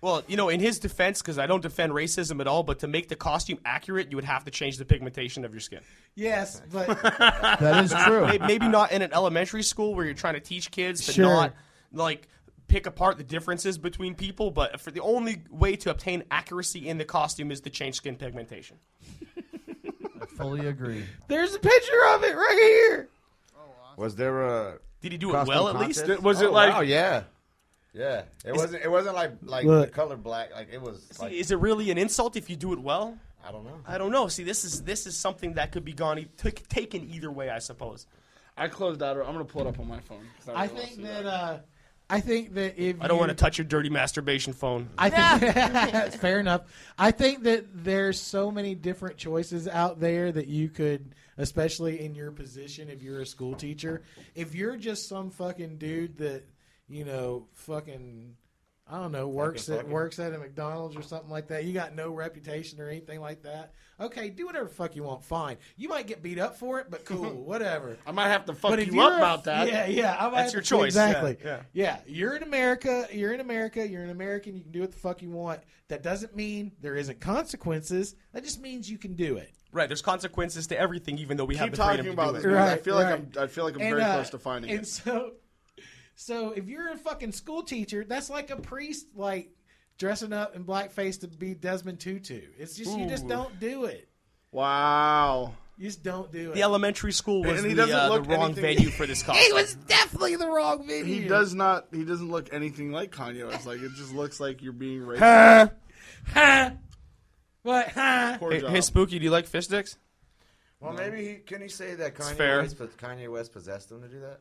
Well, you know, in his defense, because I don't defend racism at all, but to make the costume accurate, you would have to change the pigmentation of your skin. Yes, but That is true. Maybe not in an elementary school where you're trying to teach kids to Sure. not, like, pick apart the differences between people, but for the only way to obtain accuracy in the costume is to change skin pigmentation. I fully agree. there's a picture of it right here. Was there a? Did he do it costume well, at contest? least? Was it like? Wow, yeah. It wasn't like Look. color black. Like it was. See, Like, is it really an insult if you do it well? I don't know. I don't know. See, this is something that could be taken either way, I suppose. I closed out. I'm gonna pull it up on my phone. 'cause I really wanna think see that. I think that if I don't you- want to touch your dirty masturbation phone. I think fair enough. I think that there's so many different choices out there that you could, especially in your position, if you're a school teacher, if you're just some fucking dude that fucking. I don't know, works at a McDonald's or something like that. You got no reputation or anything like that. Okay, do whatever the fuck you want. Fine. You might get beat up for it, but cool, whatever. I might have to fuck But if you you're up about that. Yeah. I might That's have your to- choice. Exactly. Yeah. You're in America. You're an American. You can do what the fuck you want. That doesn't mean there isn't consequences. That just means you can do it. Right, there's consequences to everything, even though we have Keep the freedom talking to about do this. it. Man. Right, I feel like I'm And, very close to finding and it. So if you're a fucking school teacher, that's like a priest, like dressing up in blackface to be Desmond Tutu. It's just you just Ooh. don't do it. Wow. You just don't do it. The elementary school was And he the doesn't look wrong anything- venue for this costume. It was definitely the wrong video. He doesn't look anything like Kanye West. Like it just looks like you're being racist. What? Poor Hey, job. hey, Spooky, do you like fish sticks? Well, maybe can he say that fair. Kanye West possessed him to do that?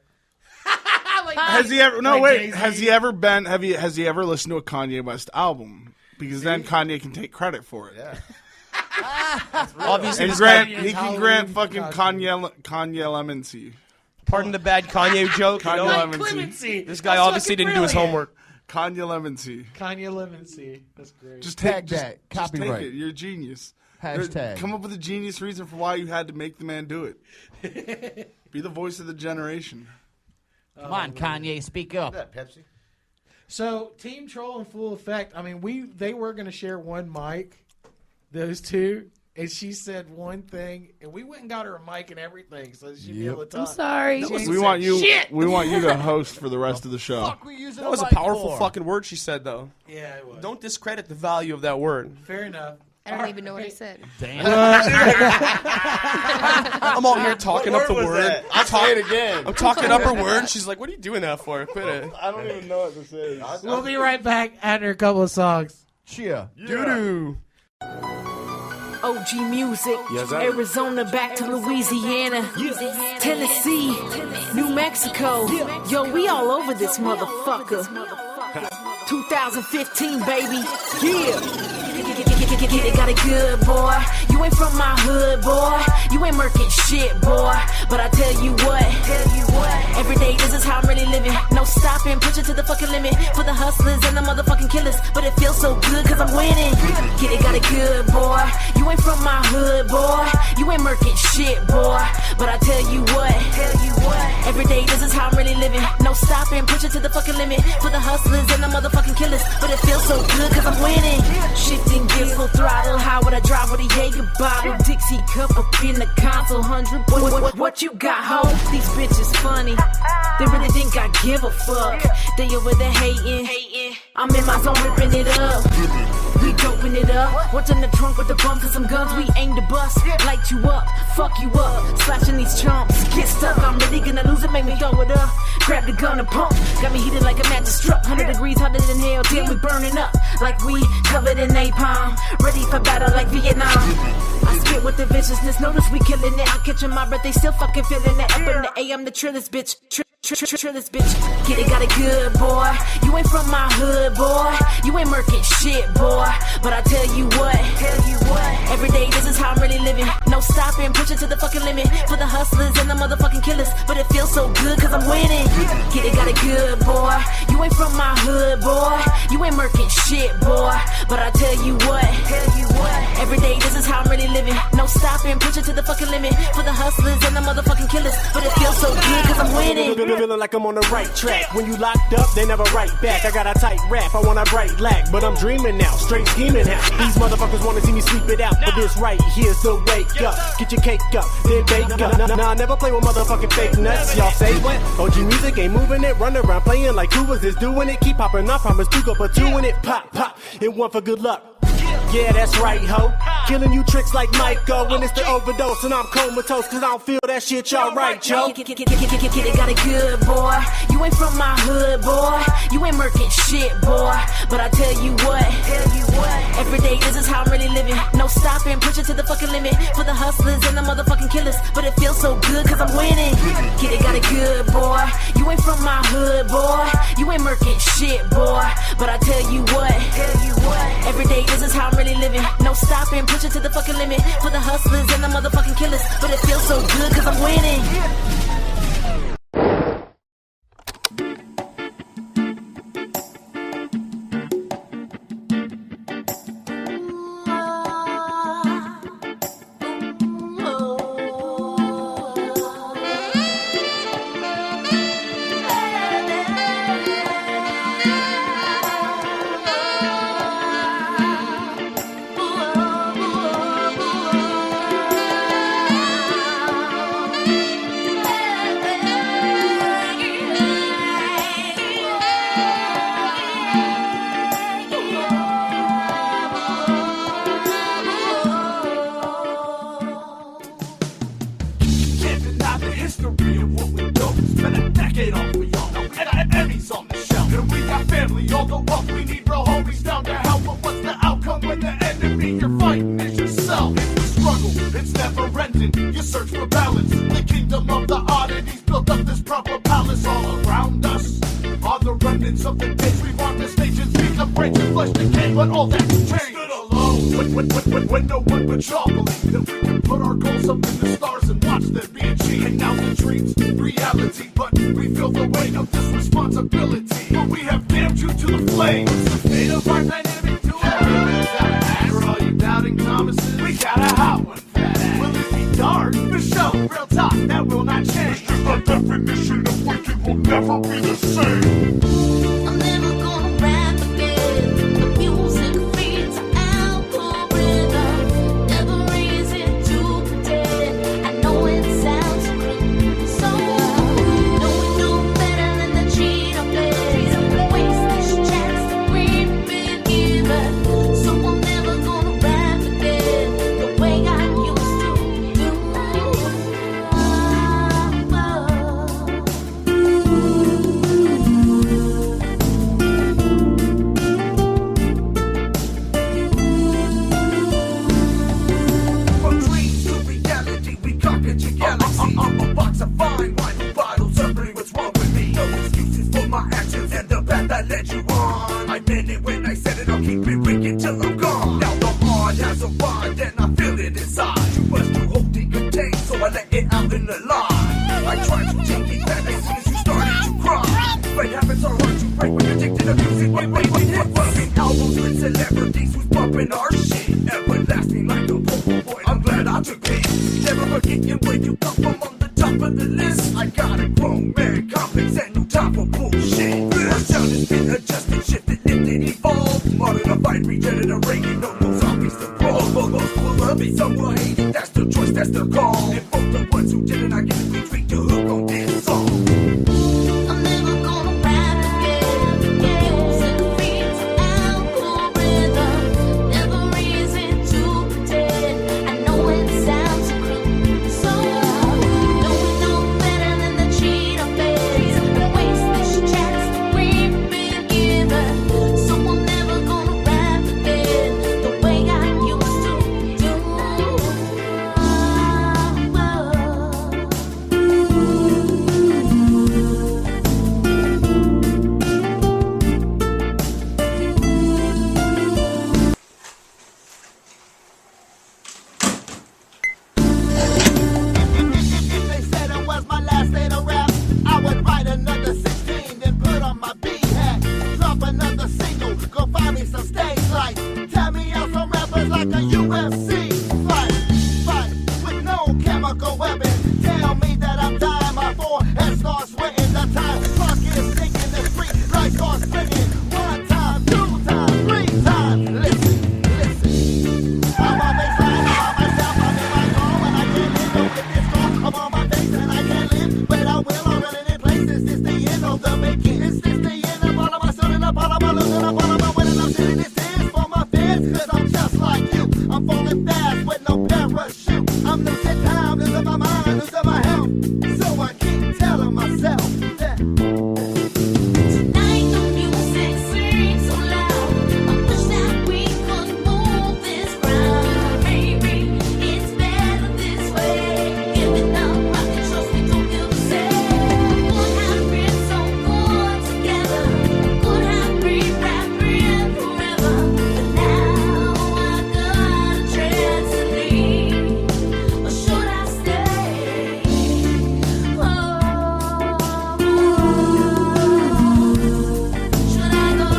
Has he ever? No, Like wait. Jay-Z. Has he ever been? Has he ever listened to a Kanye West album? Because then Kanye can take credit for it. Yeah. Obviously, And this guy- he can Halloween grant fucking costume. Kanye Lemoncy. pardon the bad Kanye joke. Kanye you know? Lemoncy. Clemency. This guy That's obviously fucking didn't do his brilliant. homework. Kanye Lemoncy. Kanye Lemoncy. That's great. Just Tag take that. Just take Copyright. it. You're a genius. Hashtag. Come up with a genius reason for why you had to make the man do it. Be the voice of the generation. Come on, Kanye, speak up. That Pepsi. So Team Troll in full effect. I mean, they were going to share one mic, those two, and she said one thing, and we went and got her a mic and everything, so she'd be able to I'm talk. sorry. We want you. We want you to host for the rest of the show. Fuck, we using That was a mic powerful for? fucking word she said, though. Yeah, it was. Don't discredit the value of that word. Fair enough. I don't even know what I said. Damn. I'm all here talking up the was word. that? I'll say it again. I'm talking up her word. And she's like, "What are you doing that for? Quit it." I don't even know what this is. We'll be right back after a couple of songs. Cheer. Doo-doo. OG music, Yes, sir. Arizona back to Louisiana, Tennessee, New Mexico. Yo, we all over this motherfucker. 2015, baby. Yeah. Get it, got it good, boy. You ain't from my hood, boy. You ain't murking shit, boy. But I tell you what, every day this is how I'm really living. No stopping, push it to the fucking limit. For the hustlers and the motherfucking killers. But it feels so good cause I'm winning. Get it, got it good, boy. You ain't from my hood, boy. You ain't murking shit, boy. But I tell you what, every day this is how I'm really living. No stopping, push it to the fucking limit. For the hustlers and the motherfucking killers. But it feels so good cause I'm winning. Shifting gears, full throttle. How would I drive with a Jaeger bottle? Dixie cup up in the console. 100. What you got, ho? These bitches funny. They really think I give a fuck. They over there hating. I'm in my zone ripping it up. We doping it up. What's in the trunk with the bumps and some guns? We aim to bust. Light you up, fuck you up. Slashing these chumps. Get stuck, I'm really gonna lose it. Make me throw it up. Grab the gun and pump. Got me heated like a match struck. 100 degrees hotter than hell. Damn, we burning up. Like we covered in napalm. Ready for battle like Vietnam. I spit with the viciousness. Notice we killing it. I'm catching my breath. They still fucking feeling it. Up in the AM, the trillest bitch. Trillest bitch. Get it, got it good, boy. You ain't from my hood, boy. You ain't murking shit, boy. But I tell you what, every day this is how I'm really living. No stopping, push it to the fucking limit. For the hustlers and the motherfucking killers. But it feels so good cause I'm winning. Get it, got it good, boy. You ain't from my hood, boy. You ain't murking shit, boy. But I tell you what, every day this is how I'm really living. No stopping, push it to the fucking limit. For the hustlers and the motherfucking killers. But it feels so good cause I'm winning. Feeling like I'm on the right track. When you locked up, they never write back. I got a tight rap, I want a bright lack. But I'm dreaming now, straight scheming now. These motherfuckers wanna see me sweep it out. But this right here's the wake up. Get your cake up, then bake up. Nah, I never play with motherfucking fake nuts. Y'all say what? OG music ain't moving it. Run around playing like who was this doing it? Keep popping, I promise to go, but two in it. Pop, pop, and one for good luck. Yeah, that's right, ho. Killing you tricks like Michael when it's the overdose and I'm comatose cause I don't feel that shit, y'all right, yo. Get it, got it good, boy. You ain't from my hood, boy. You ain't murking shit, boy. But I tell you what, every day this is how I'm really living. No stopping, push it to the fucking limit. For the hustlers and the motherfucking killers. But it feels so good cause I'm winning. Get it, got it good, boy. You ain't from my hood, boy. You ain't murking shit, boy. But I tell you what, every day this is how I'm really living. No stopping, push it to the fucking limit. For the hustlers and the motherfucking killers. But it feels so good cause I'm winning. When no one but y'all believe that we can put our goals up in the stars and watch them be achieved. And now the dream's reality, but we feel the weight of this responsibility. But we have damned you to the flames. The fate of our dynamic duo. For all you doubting Thomases, we got a hot one, fat ass. Will it be dark? For sure, real talk, that will not change. It's just our definition of wicked will never be the same. I'm never gonna rap again. The music feeds algorithm. Never reason to pretend. I know it sounds crazy, so no we know better than the cheat of plays. Waste this chance that we've been given. So I'm never gonna rap again the way I used to do. I let it out in the line. I tried to take it back as soon as you started to cry. Bad habits are hard to break when you're addicted to music. Wait, bumping albums with celebrities who's bumping our shit. Everlasting like a popo boy, I'm glad I took it. Never forgetting where you come from on the top of the list. I got a grown man complex and no time for bullshit. Our sound has been adjusted, shifted, lifted, evolved. Modified, regenerated, no zombies to brawl. Those will love it, some will hate it, that's their choice, that's their call. And for the ones who didn't, I get a retweet the hook on this song. I'm never gonna rap again. Music feeds algorithm. Never reason to pretend. I know it sounds cruel, so no we know better than the cheetah feds. Waste this chance we've been given. So I'm never gonna rap again the way I used to do. If they said it was my last day to rap, I would write another 16, then put on my beat hat. Drop another single, go find me some stage lights. Tell me out some rappers like a UFC fight with no chemical weapon. Tell me that I'm dying, my forehead starts sweating. The time clock is ticking, the street lights are spinning. 1 time, 2 times, 3 times. Listen. I'm on baseline, I'm on myself, I'm in my zone, and I can't live no with this song. I'm on my face and I can't live, but I will. I'm running in place. Is this the end of the making? Is this the end of all of my son up all of my looking up all of my winning? I'm sitting this dance for my fans, cause I'm just like you. I'm falling fast with no parachute. I'm losing time, losing my mind, losing my health. So I keep telling myself that Tonight the music screams so loud. I wish that we could move this ground. Baby, it's better this way. Give it up, I can trust me, don't feel the same. Could have been so good together. Could have been rapping forever. But now I got a chance to leave. Or should I stay? Oh, should I go?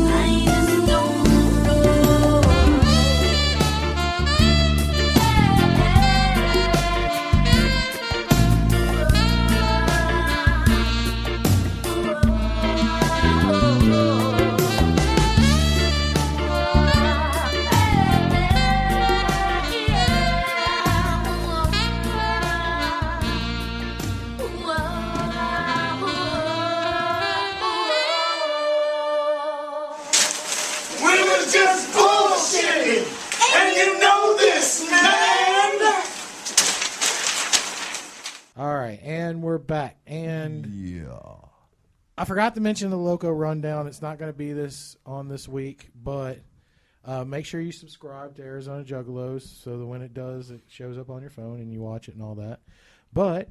I just don't We was just bullshitting, and you know this, man. All right, and we're back. And I forgot to mention the Loco Rundown. It's not going to be this week, but make sure you subscribe to Arizona Juggalos so that when it does, it shows up on your phone and you watch it and all that. But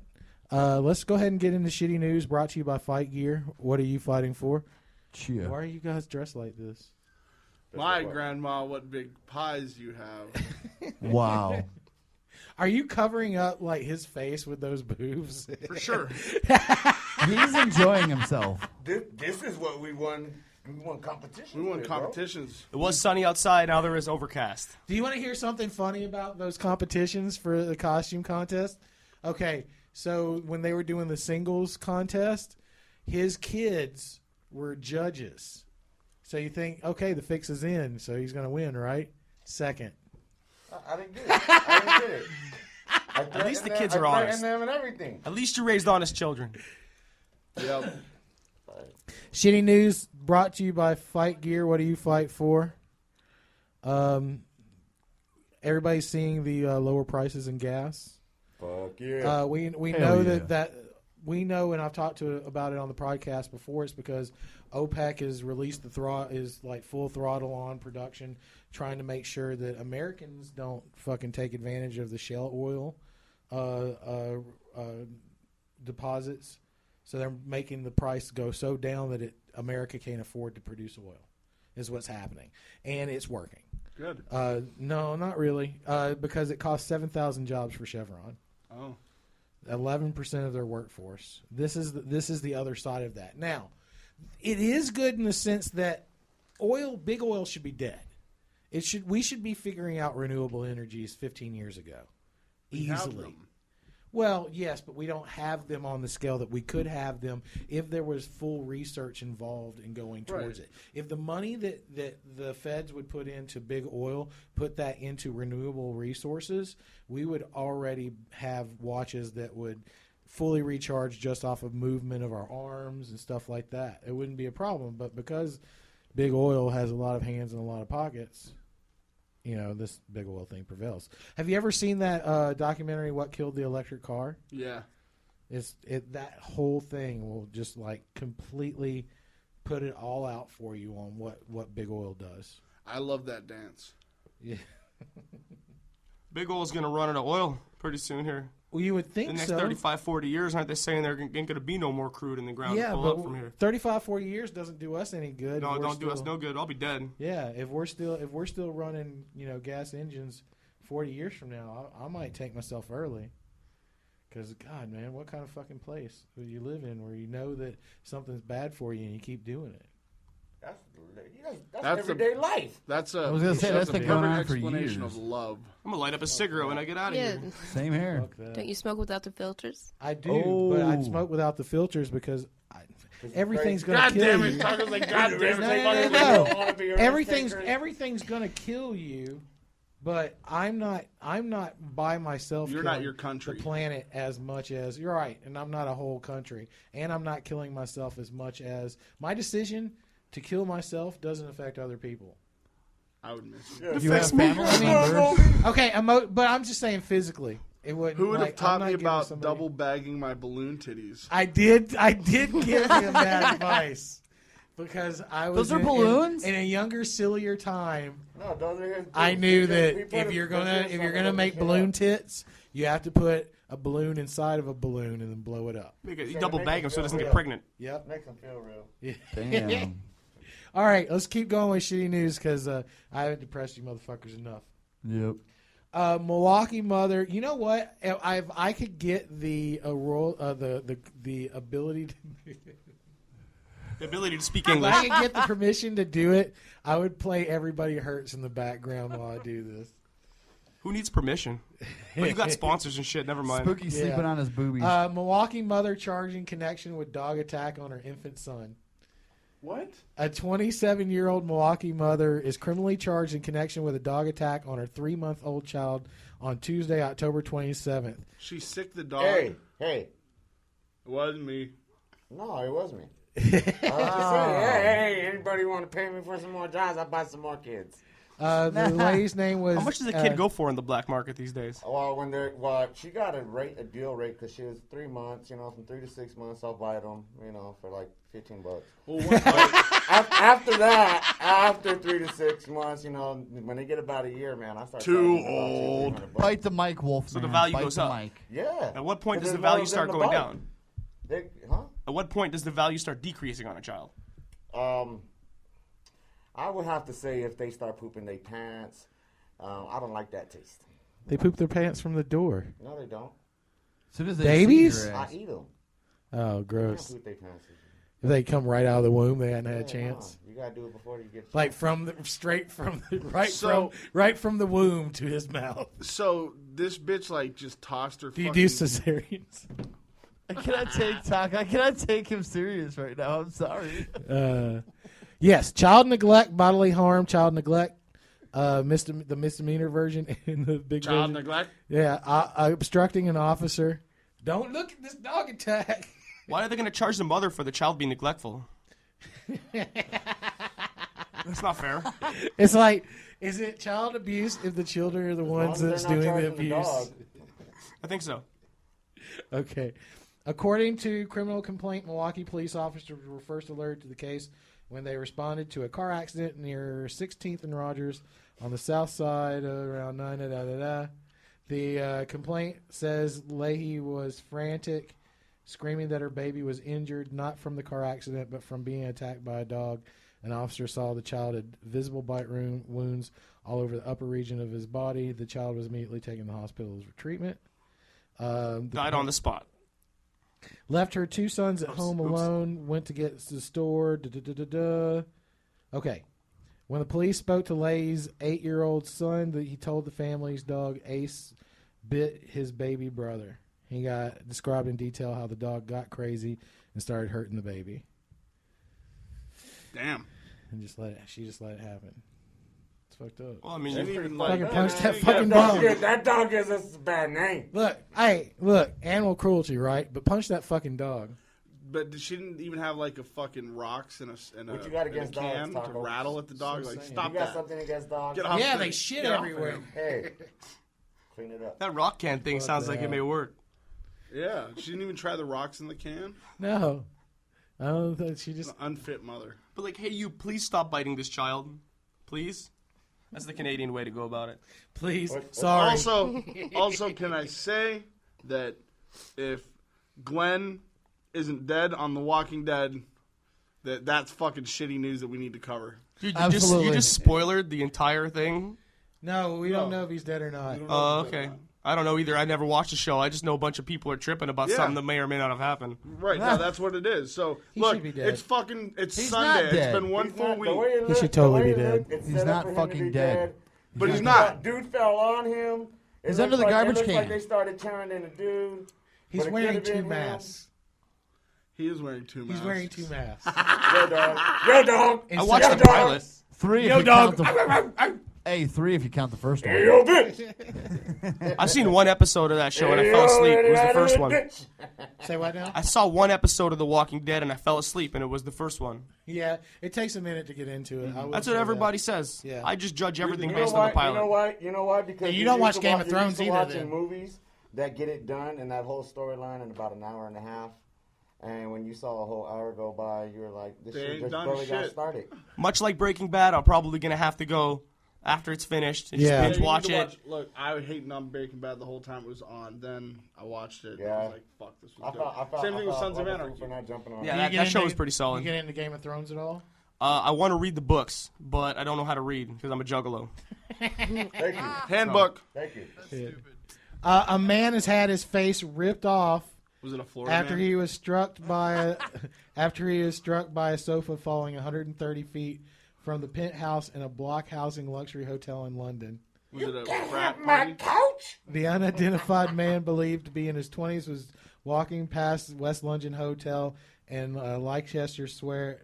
let's go ahead and get into shitty news brought to you by Fight Gear. What are you fighting for? Cheer. Why are you guys dressed like this? My grandma, what big pies you have. Wow. Are you covering up like his face with those boobs? For sure. He's enjoying himself. This is what we won. We won competitions. We won with, bro. competitions. It was sunny outside. Now there is overcast. Do you want to hear something funny about those competitions for the costume contest? Okay, so when they were doing the singles contest, his kids were judges. So you think, okay, the fix is in, so he's going to win, right? Second. I didn't get it. I didn't get it. At least the kids are honest. them and everything. At least you raised honest children. Yep. Shitty news brought to you by Fight Gear. What do you fight for? Everybody's seeing the lower prices in gas. Fuck yeah. We Hell know yeah. that we know, and I've talked about it on the podcast before. It's because OPEC has released is like full throttle on production, trying to make sure that Americans don't fucking take advantage of the shale oil deposits. So they're making the price go so down that America can't afford to produce oil. Is what's happening, and it's working. Good. No, not really, because it costs 7,000 jobs for Chevron. Oh. 11% of their workforce. This is the other side of that. Now, it is good in the sense that big oil should be dead. We should be figuring out renewable energies 15 years ago, easily. Well, yes, but we don't have them on the scale that we could have them if there was full research involved in going towards it. If the money that the feds would put into big oil, put that into renewable resources, we would already have watches that would fully recharge just off of movement of our arms and stuff like that. It wouldn't be a problem. But because big oil has a lot of hands and a lot of pockets, this big oil thing prevails. Have you ever seen that documentary, What Killed the Electric Car? Yeah. That whole thing will just completely put it all out for you on what big oil does. I love that dance. Yeah. Big oil's going to run out of oil pretty soon here. Well, you would think the next so. 35, 40 years, aren't they saying there ain't going to be no more crude in the ground to pull up from here? 35, 40 years doesn't do us any good. No, don't do us no good. I'll be dead. Yeah, if we're still running, gas engines 40 years from now, I might take myself early. Because, God, man, what kind of fucking place do you live in where you know that something's bad for you and you keep doing it? That's everyday life. That's I was gonna say that's been going on for explanation years. of love. I'm gonna light up a cigarette when I get out of here. Same here. Don't you smoke without the filters? I do, but I smoke without the filters because everything's going to kill you. God damn it. No. Everything's going to kill you, but I'm not by myself. You're not your country. The planet as much as you're right, and I'm not a whole country, and I'm not killing myself as much as my decision to kill myself doesn't affect other people. I would miss you. You have family members? Okay, but I'm just saying physically. It wouldn't. Who would have taught me about somebody... double bagging my balloon titties? I did give him that advice because I was Those are balloons in a younger, sillier time. No, those are his. I knew that if you're gonna make balloon tits, you have to put a balloon inside of a balloon and then blow it up. You double bag them so it doesn't get pregnant. Yep. Makes them feel real. Yeah. Damn. All right, let's keep going with shitty news because I haven't depressed you motherfuckers enough. Yep. Milwaukee mother. You know what? I could get the ability to The ability to speak if English. I could get the permission to do it, I would play Everybody Hurts in the background while I do this. Who needs permission? Well, you got sponsors and shit. Never mind. Spooky sleeping on his boobies. Milwaukee mother charged in connection with dog attack on her infant son. What? A 27-year-old Milwaukee mother is criminally charged in connection with a dog attack on her 3-month-old child on Tuesday, October 27th. She sicked the dog. Hey. It wasn't me. No, it was me. I was just saying, hey, anybody want to pay me for some more jobs? I'll buy some more kids. The lady's name was... How much does a kid go for in the black market these days? Well, she got a deal rate because she was 3 months, from 3 to 6 months. I'll buy them, for like $15. Well, after that, after 3 to 6 months, when they get about a year, man, I start too charging old. $200. Bite the mic, Wolf. So the value goes up. Mic. Yeah. At what point does the There's value more start than going the down? At what point does the value start decreasing on a child? I would have to say if they start pooping their pants, I don't like that taste. They poop their pants from the door. No, they don't. As soon as they Babies? see your ass. I eat them. Oh, They gross. can't poop their pants. If they come right out of the womb, they hadn't had a chance. No, you gotta do it before you get Like from So- right from the womb to his mouth. So this bitch just tossed her. Do you fucking... do cesareans? I cannot take him serious right now. I'm sorry. Yes, child neglect, bodily harm, child neglect. The misdemeanor version in the big Child version. neglect? Yeah, obstructing an officer. Don't look at this dog attack. Why are they going to charge the mother for the child being neglectful? That's not fair. It's like, is it child abuse if the children are the ones that's doing the abuse? I think so. Okay. According to criminal complaint, Milwaukee police officers were first alerted to the case when they responded to a car accident near 16th and Rogers on the south side around 9. The complaint says Leahy was frantic, screaming that her baby was injured, not from the car accident, but from being attacked by a dog. An officer saw the child had visible bite wounds all over the upper region of his body. The child was immediately taken to the hospital for treatment. Died on the spot. Left her 2 sons at home alone. Went to get to the store. Okay. When the police spoke to Lay's 8-year-old son, he told the family's dog Ace bit his baby brother. He got described in detail how the dog got crazy and started hurting the baby. Damn. And she just let it happen. It's fucked up. Well, I mean, She you fucking like punched that fucking dog. That dog is a bad name. Look, animal cruelty, right? But punch that fucking dog. But she didn't even have like a fucking rocks and a What you got in a against can dogs, to Taco? rattle at the dog. So Like, saying. stop You got that. something against dogs? Get off Yeah, the- they shit get off everywhere. Hey, clean it up. That rock can thing Fuck sounds like that. it may work. Yeah, she didn't even try the rocks in the can. No. I don't think she just... An unfit mother. But like, hey, you, please stop biting this child. Please. That's the Canadian way to go about it. Please. Sorry. Also, can I say that if Glenn isn't dead on The Walking Dead, that's fucking shitty news that we need to cover. Dude, you just spoilered the entire thing? No, we don't know if he's dead or not. Oh, okay. I don't know either. I never watched the show. I just know a bunch of people are tripping about Yeah. something that may or may not have happened. Right, no, that's what it is. So, He look, should be dead. it's fucking, it's He's Sunday. not It's dead. been one full week. He should totally be dead. He's not fucking dead. But he's not. Dude fell on him. It He's under looks the like- garbage it looks can. like they started turning into dude. He's but it wearing could've 2 been him. masks. He is wearing 2 masks. He's wearing 2 masks. Yo, dog. Yo, dog. I watched Yo, the dog. pilot. 3 if Yo, you dog. count the... Hey, 3 if you count the first one. Hey, yo, bitch. I've seen one episode of that show and I fell asleep. It was the first one. Say what now? I saw one episode of The Walking Dead and I fell asleep and it was the first one. Yeah, it takes a minute to get into it. I will That's say what that. everybody says. Yeah. I just judge everything You know based on the why? pilot. You know why? Because Yeah, you don't watch Game of you're used Thrones to either, watching then. movies that get it done and that whole storyline in about an hour and a half. And when you saw a whole hour go by, you were like, this They shit ain't just done barely got shit. started. Much like Breaking Bad, I'm probably going to have to go after it's finished and Yeah. just binge You need watch to it. Look, I was hating on Breaking Bad the whole time it was on. Then I watched it. Yeah. I was like, fuck, this was I good. Same thing with Sons of like a Anarchy. fool for not jumping on Yeah, it. that, You that get show into- is pretty solid. You get into Game of Thrones at all? I want to read the books, but I don't know how to read because I'm a juggalo. Thank you. Handbook. Thank you. A man has had his face ripped off Was it a Florida after man? he was struck by a sofa falling 130 feet from the penthouse in a block housing luxury hotel in London. Was it a frat party? Couch? The unidentified man, believed to be in his 20s, was walking past West London Hotel in Leicester Square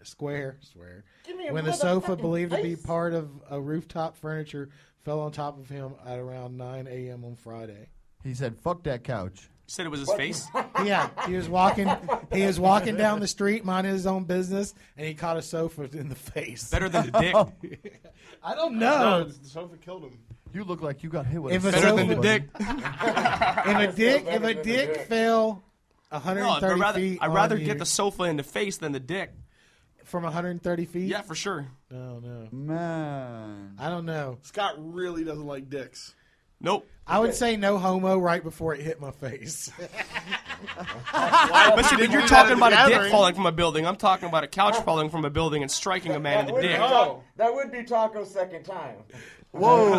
when the sofa, believed to be part of a rooftop furniture, fell on top of him at around 9 a.m. on Friday. He said, fuck that couch. You said it was his face? Yeah, he was walking down the street, minding his own business, and he caught a sofa in the face. Better than the dick. I don't No, know. the sofa killed him. You look like you got hit with If a a Better sofa- than the dick. If a dick fell No, 130 feet, I'd rather on get you the sofa in the face than the dick. from 130 feet. Yeah, for sure. Oh no, Man. I don't know. Scott really doesn't like dicks. Nope. I would say no homo right before it hit my face. But see, when you're do that talking at about the a dick gathering. falling from a building, I'm talking about a couch falling from a building and striking a man in the dick. That would be Taco's second time. Whoa.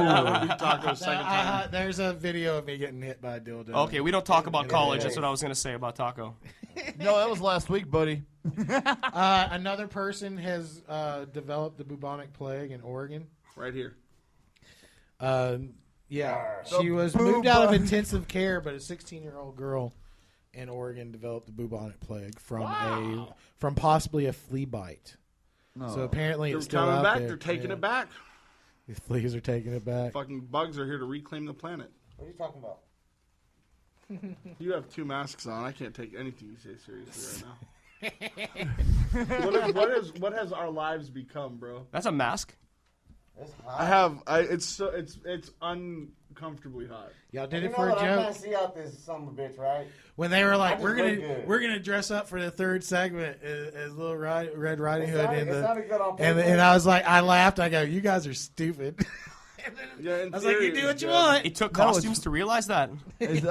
Taco's second time. There's a video of me getting hit by a dildo. Okay, we don't talk about college. That's what I was going to say about Taco. No, that was last week, buddy. Another person has developed the bubonic plague in Oregon. Right here. Yeah, she was moved out of intensive care, but a 16-year-old girl in Oregon developed the bubonic plague from possibly a flea bite. No. So apparently They're it's still coming out back. there. They're taking Yeah. it back. The fleas are taking it back. Fucking bugs are here to reclaim the planet. What are you talking about? You have 2 masks on. I can't take anything you say seriously right now. What has our lives become, bro? That's a mask. It's I hot. have. It's uncomfortably hot. Y'all did You it know for a that I joke. can't see out this son of a bitch, right? When they were I like, just "We're look gonna good. dress up for the third segment as Little Red Riding It Hood," sounded- it sounded good on and paper. I was like, I laughed. I go, "You guys are stupid." Yeah, I was like, "You do what you want." It took No, it's- costumes to realize that. We've been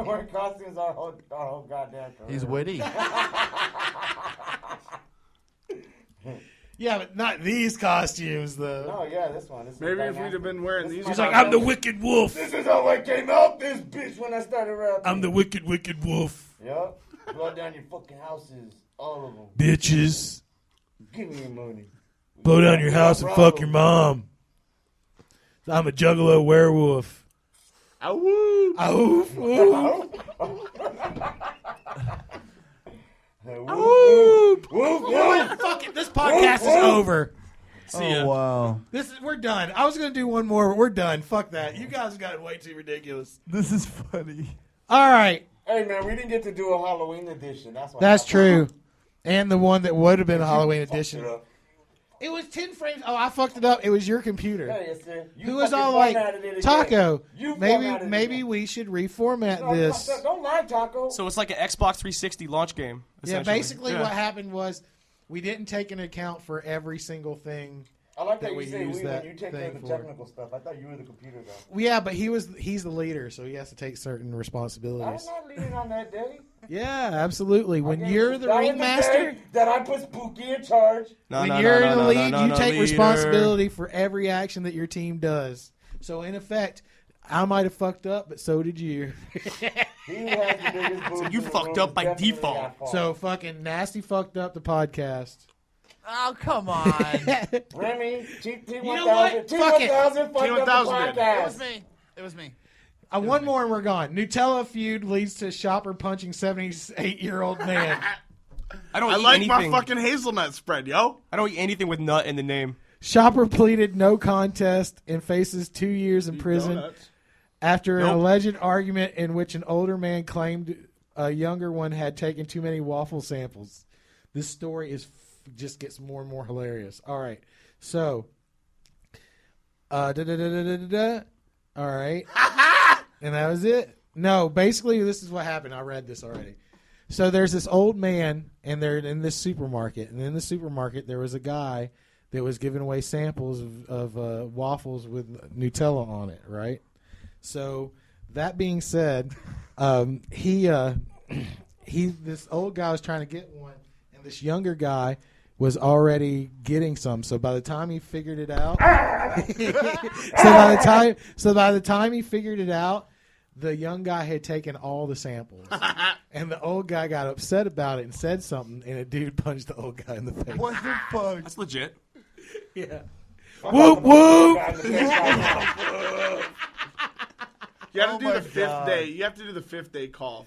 wearing costumes our whole goddamn career. He's witty. Yeah, but not these costumes, though. No, yeah, this one. This Maybe if we'd have been wearing these. He's like, I'm the Wicked Wolf. This is how I came out this bitch when I started rapping. I'm the Wicked Wolf. Yup. Blow down your fucking houses. All of them. Bitches. Give me your money. Blow down your house and fuck your mom. I'm a Juggalo werewolf. Ow! Ow! Fuck it. This podcast is over. See ya. Oh, wow. We're done. I was gonna do one more, but we're done. Fuck that. You guys got way too ridiculous. This is funny. All right. Hey, man, we didn't get to do a Halloween edition. That's why. That's true. And the one that would have been a Halloween edition. It was 10 frames. Oh, I fucked it up. It was your computer. Yeah, yes, sir. You Who was fucking all like, formatted it again. Taco, You formatted it maybe again. we should reformat No, this. Don't lie, Taco. So it's like an Xbox 360 launch game. Yeah, essentially. basically what happened was we didn't take into account for every single thing. I like that that we you say use we that when you take care of thing the for. technical stuff. I thought you were the computer guy. Well, yeah, but he's the leader, so he has to take certain I'm responsibilities. not leading on that day. Yeah, absolutely. When you're the That was ringmaster, day that I put Spooky in charge. when you're the lead, you take responsibility for every action that your team does. So in effect, I might have fucked up, but so did you. He has the biggest boobs So you in the fucked room. up by Definitely default. at fault. So fucking Nasty fucked up the podcast. Oh, come on. Remy, T1000, You know what? Fuck it. T1000 fucked up the T1000 did. podcast. It was me. It was me. One more and we're gone. Nutella feud leads to shopper punching 78-year-old man. I don't I eat like anything. my fucking hazelnut spread, yo. I don't eat anything with nut in the name. Shopper pleaded no contest and faces 2 years in prison Donuts. after an Nope. alleged argument in which an older man claimed a younger one had taken too many waffle samples. This story just gets more and more hilarious. All right, so, all right, and that was it. No, basically, this is what happened. I read this already. So there's this old man, and they're in this supermarket, and in the supermarket there was a guy that was giving away samples of waffles with Nutella on it, right? So that being said, this old guy was trying to get one, and this younger guy was already getting some. So by the time he figured it out, so by the time he figured it out, the young guy had taken all the samples, and the old guy got upset about it and said something, and a dude punched the old guy in the face. What the fuck? That's legit. Yeah. Whoop whoop. You have Oh to do my the fifth God. day. You have to do the fifth day call.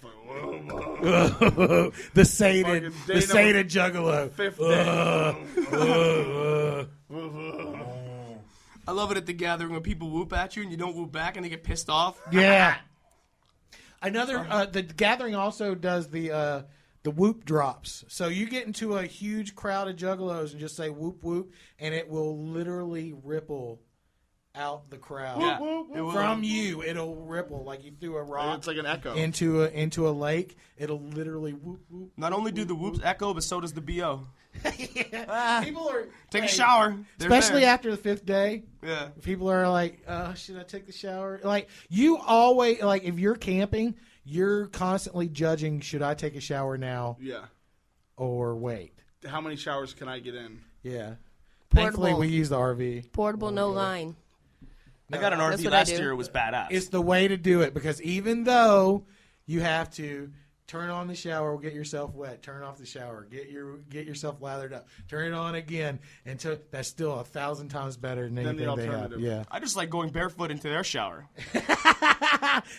The sated Fucking day juggalo. Fifth I love it at the gathering when people whoop at you and you don't whoop back and they get pissed off. Yeah. Another the gathering also does the whoop drops. So you get into a huge crowd of juggalos and just say whoop whoop, and it will literally ripple out the crowd. Yeah. From you, it'll ripple like you threw a rock. It's like an echo. into a lake. It'll literally whoop whoop. Not only do the whoops echo, but so does the BO. People are Take a shower. They're especially there. after the fifth day. Yeah. People are like, should I take the shower? Like, you always, like, if you're camping, you're constantly judging, should I take a shower now Yeah. or wait? How many showers can I get in? Yeah. Portable. Thankfully, we use the RV. Portable, no line. I got an That's RV what I last do. year. It was badass. It's the way to do it, because even though you have to turn on the shower, get yourself wet, turn off the shower, get yourself lathered up, turn it on again, until that's still 1,000 times better than Than the anything they have. alternative. Yeah. I just like going barefoot into their shower.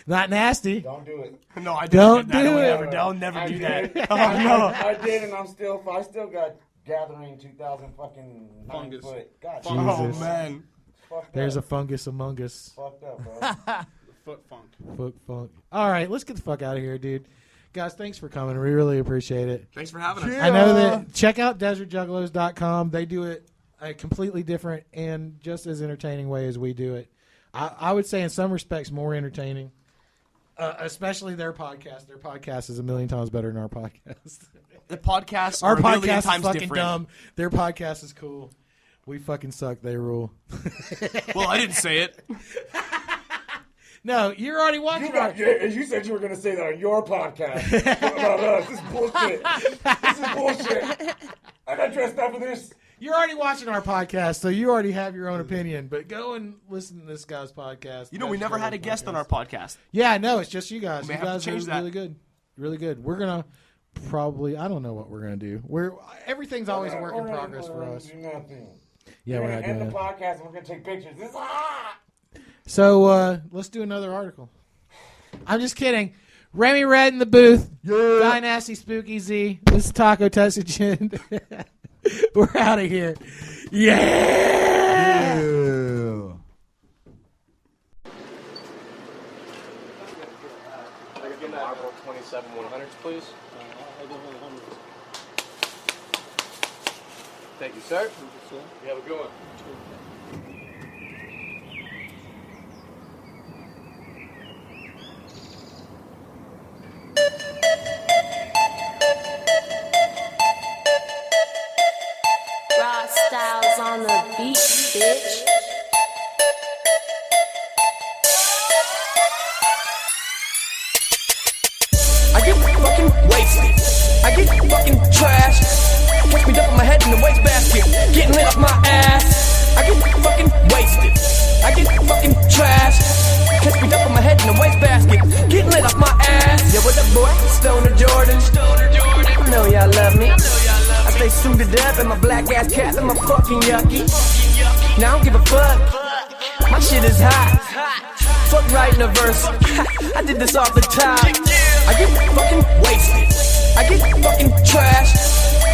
Not nasty. Don't do it. No, I Don't didn't do it. I'll never I do did. that. Oh, no. I did, and I still got gathering 2,000 fucking Fungus. 9 foot. God, Oh, Jesus. man. fucked There's a up. fungus among us. Fucked up, bro. Foot funk. Foot funk. All right, let's get the fuck out of here, dude. Guys, thanks for coming. We really appreciate it. Thanks for having us. I know that. Check out desertjuggalos.com. They do it a completely different and just as entertaining way as we do it. I would say in some respects more entertaining, especially their podcast. Their podcast is a million times better than our podcast. The podcasts Our are a million podcast is times fucking different. dumb. Their podcast is cool. We fucking suck. They rule. Well, I didn't say it. No, you're already watching. You said you were going to say that on your podcast. About us. This is bullshit. This is bullshit. I got dressed up for this. You're already watching our podcast, so you already have your own opinion. But go and listen to this guy's podcast. You know, we never had a guest on our podcast. Yeah, no, it's just you guys. We You may have guys to change are that. really good. Really good. We're gonna probably. I don't know what we're gonna do. Everything's always a work in progress for us. Yeah, we're not doing the it. podcast. We're gonna take pictures. So let's do another article. I'm just kidding. Remy Red in the booth. Guy Nasty Spooky Z. This is Taco Tessichin. We're out of here. Yeah. I could get Marble 27 100s, please. Thank you, sir. You have a good one. Raw styles on the beat, bitch. I get fucking wasted. I get fucking trash. Catch me up on my head in the wastebasket. Getting lit off my ass. I get fucking wasted. I get fucking trash. Catch me up on my head in the wastebasket. Getting lit off my ass. Yo, what up, boy? Stoner Jordan. I know y'all love me. I stay suited up in my black ass cap and my fucking yucky. Now I don't give a fuck. My shit is hot. Fuck writing a verse. I did this off the top. I get fucking wasted. I get fucking trash.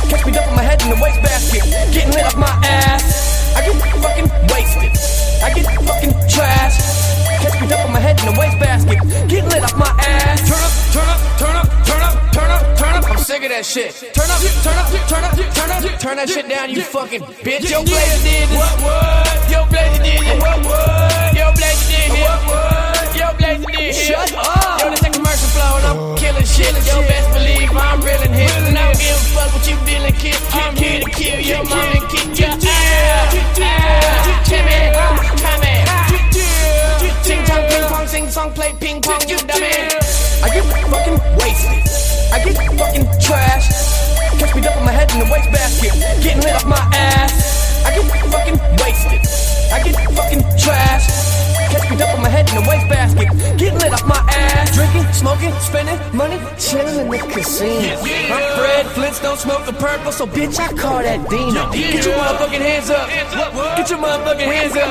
Catch me up on my head in the wastebasket. Getting lit off my ass. I get fucking wasted. I get fucking trash. Catch me up on my head in the wastebasket. Getting lit off my ass. Turn up, turn up, turn up, turn up, turn up, turn up. I'm sick of that shit. Turn up, turn up, turn up, turn up, turn that shit down, you fucking bitch. Yo, Blazie did this. Yo, Blazie did this. Yo, Blazie did this. Yo, Blazie did this. Shut up. Yo, this that commercial flow and I'm killing shit. Yo, best believe I'm reeling hits. And I don't give a fuck what you feeling, kid. I'm here to kill your mom and kick your ass. Timmy, come in. Ting tong, ping pong, sing song, play ping pong, you dummy. I get fucking wasted. I get fucking trash. Catch me up on my head in the wastebasket. Getting lit off my ass. I get fucking wasted. I get fucking trash. Catch me up on my head in the wastebasket. Getting lit off my ass. Drinking, smoking, spending money, chilling in the casino. I'm Fred Flintstone, smoke the purple, so bitch, I call that Dino. Get your motherfucking hands up. Get your motherfucking hands up.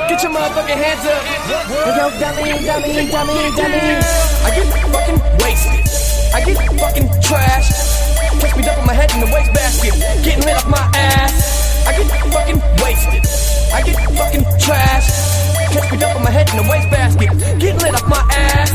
Get your motherfucking hands up. Yo, dummy, dummy, dummy, dummy. I get fucking wasted. I get fucking trash. Catch me up on my head in the wastebasket. Getting lit off my ass. I get fucking wasted. I get fucking trash. Catch me up on my head in the wastebasket. Getting lit off my ass.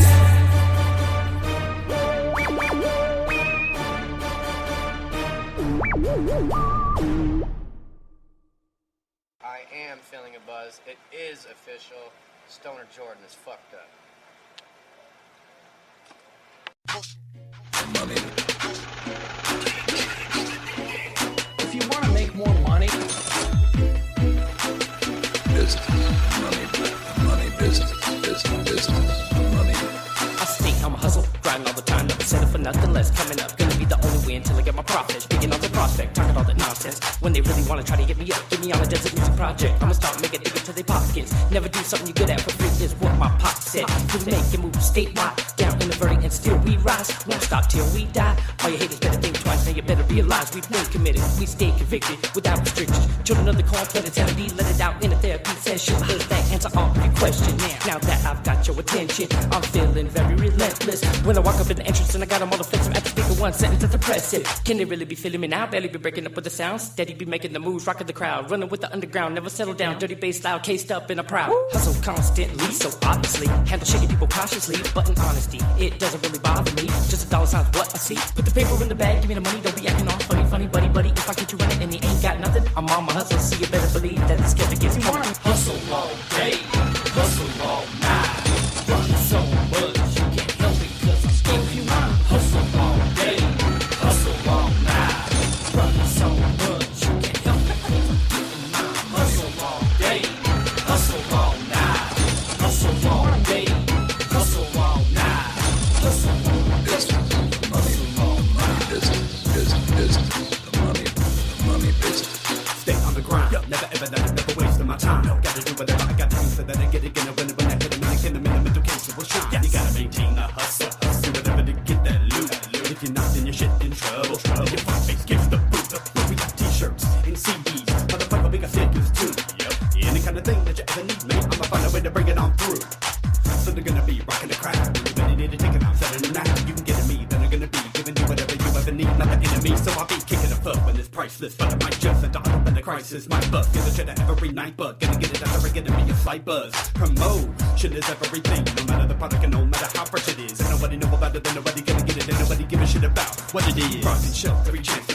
I am feeling a buzz. It is official. Stoner Jordan is fucked up. If you want to make more money, Business, money, business, money. I stay, I'm a hustle, grinding all the time, never settle for nothing less. Coming up, gonna be the only way until I get my profits. Digging on the prospect, talking all that nonsense. When they really wanna try to get me up, get me on a desert music project. I'ma start making dig into their pockets. Never do something you good at for free is what my pop said. We make it move statewide, down in the verdict and still we rise. Won't stop till we die. All you haters better think twice, now you better realize we've been committed. We stay convicted without restrictions. Children of the corn, insanity, let it out in a therapy session. Here's that answer all your questions. Now that I've got your attention, I'm feeling very relentless. When I walk up in the entrance and I got them all offensive, at the speaker one sentence that's impressive. Can they really be feeling me now? Barely be breaking up with the sound. Steady be making the moves, rocking the crowd, running with the underground, never settle down. Dirty bass loud, cased up in a proud. Hustle constantly, so obviously handle shaking people cautiously, but in honesty, it doesn't really bother me. Just $1 sounds what I see. Put the paper in the bag, give me the money, don't be acting all funny, buddy. If I get you running and you ain't got nothing, I'm on my hustle, so you better believe that the skeptic is coming. Hustle all day, hustle all night, run so much you can't help it 'cause I'm scared. If you wanna hustle all day, hustle all night, run so much you can't help it 'cause I'm getting mine. Hustle all day, hustle all night, hustle all day, hustle all night, hustle all day. Money, business, money, business. when I hit him and I get him in the mental case, it will shine. You gotta maintain a hustle, do whatever to get that loot. If you're not, then you're shit in trouble. Your fuck face gives the boot. We got t-shirts and CDs, motherfucker, we got stickers too. Yep. Any kind of thing that you ever need, mate, I'ma find a way to bring it on through. So they're gonna be rocking the crowd. When you really need a ticket, I'm selling them now. You can get at me, then I'm gonna be giving you whatever you ever need, not the enemy. So I'll be kicking a foot when it's priceless. But I might just a dollar when the crisis might bust. Get a cheddar every night, but gonna get it after I get me a slight buzz. Promotion is everything, no matter the product and no matter how fresh it is. And nobody know about it, then nobody gonna get it, and nobody give a shit about what it is. Rockin' show every chance.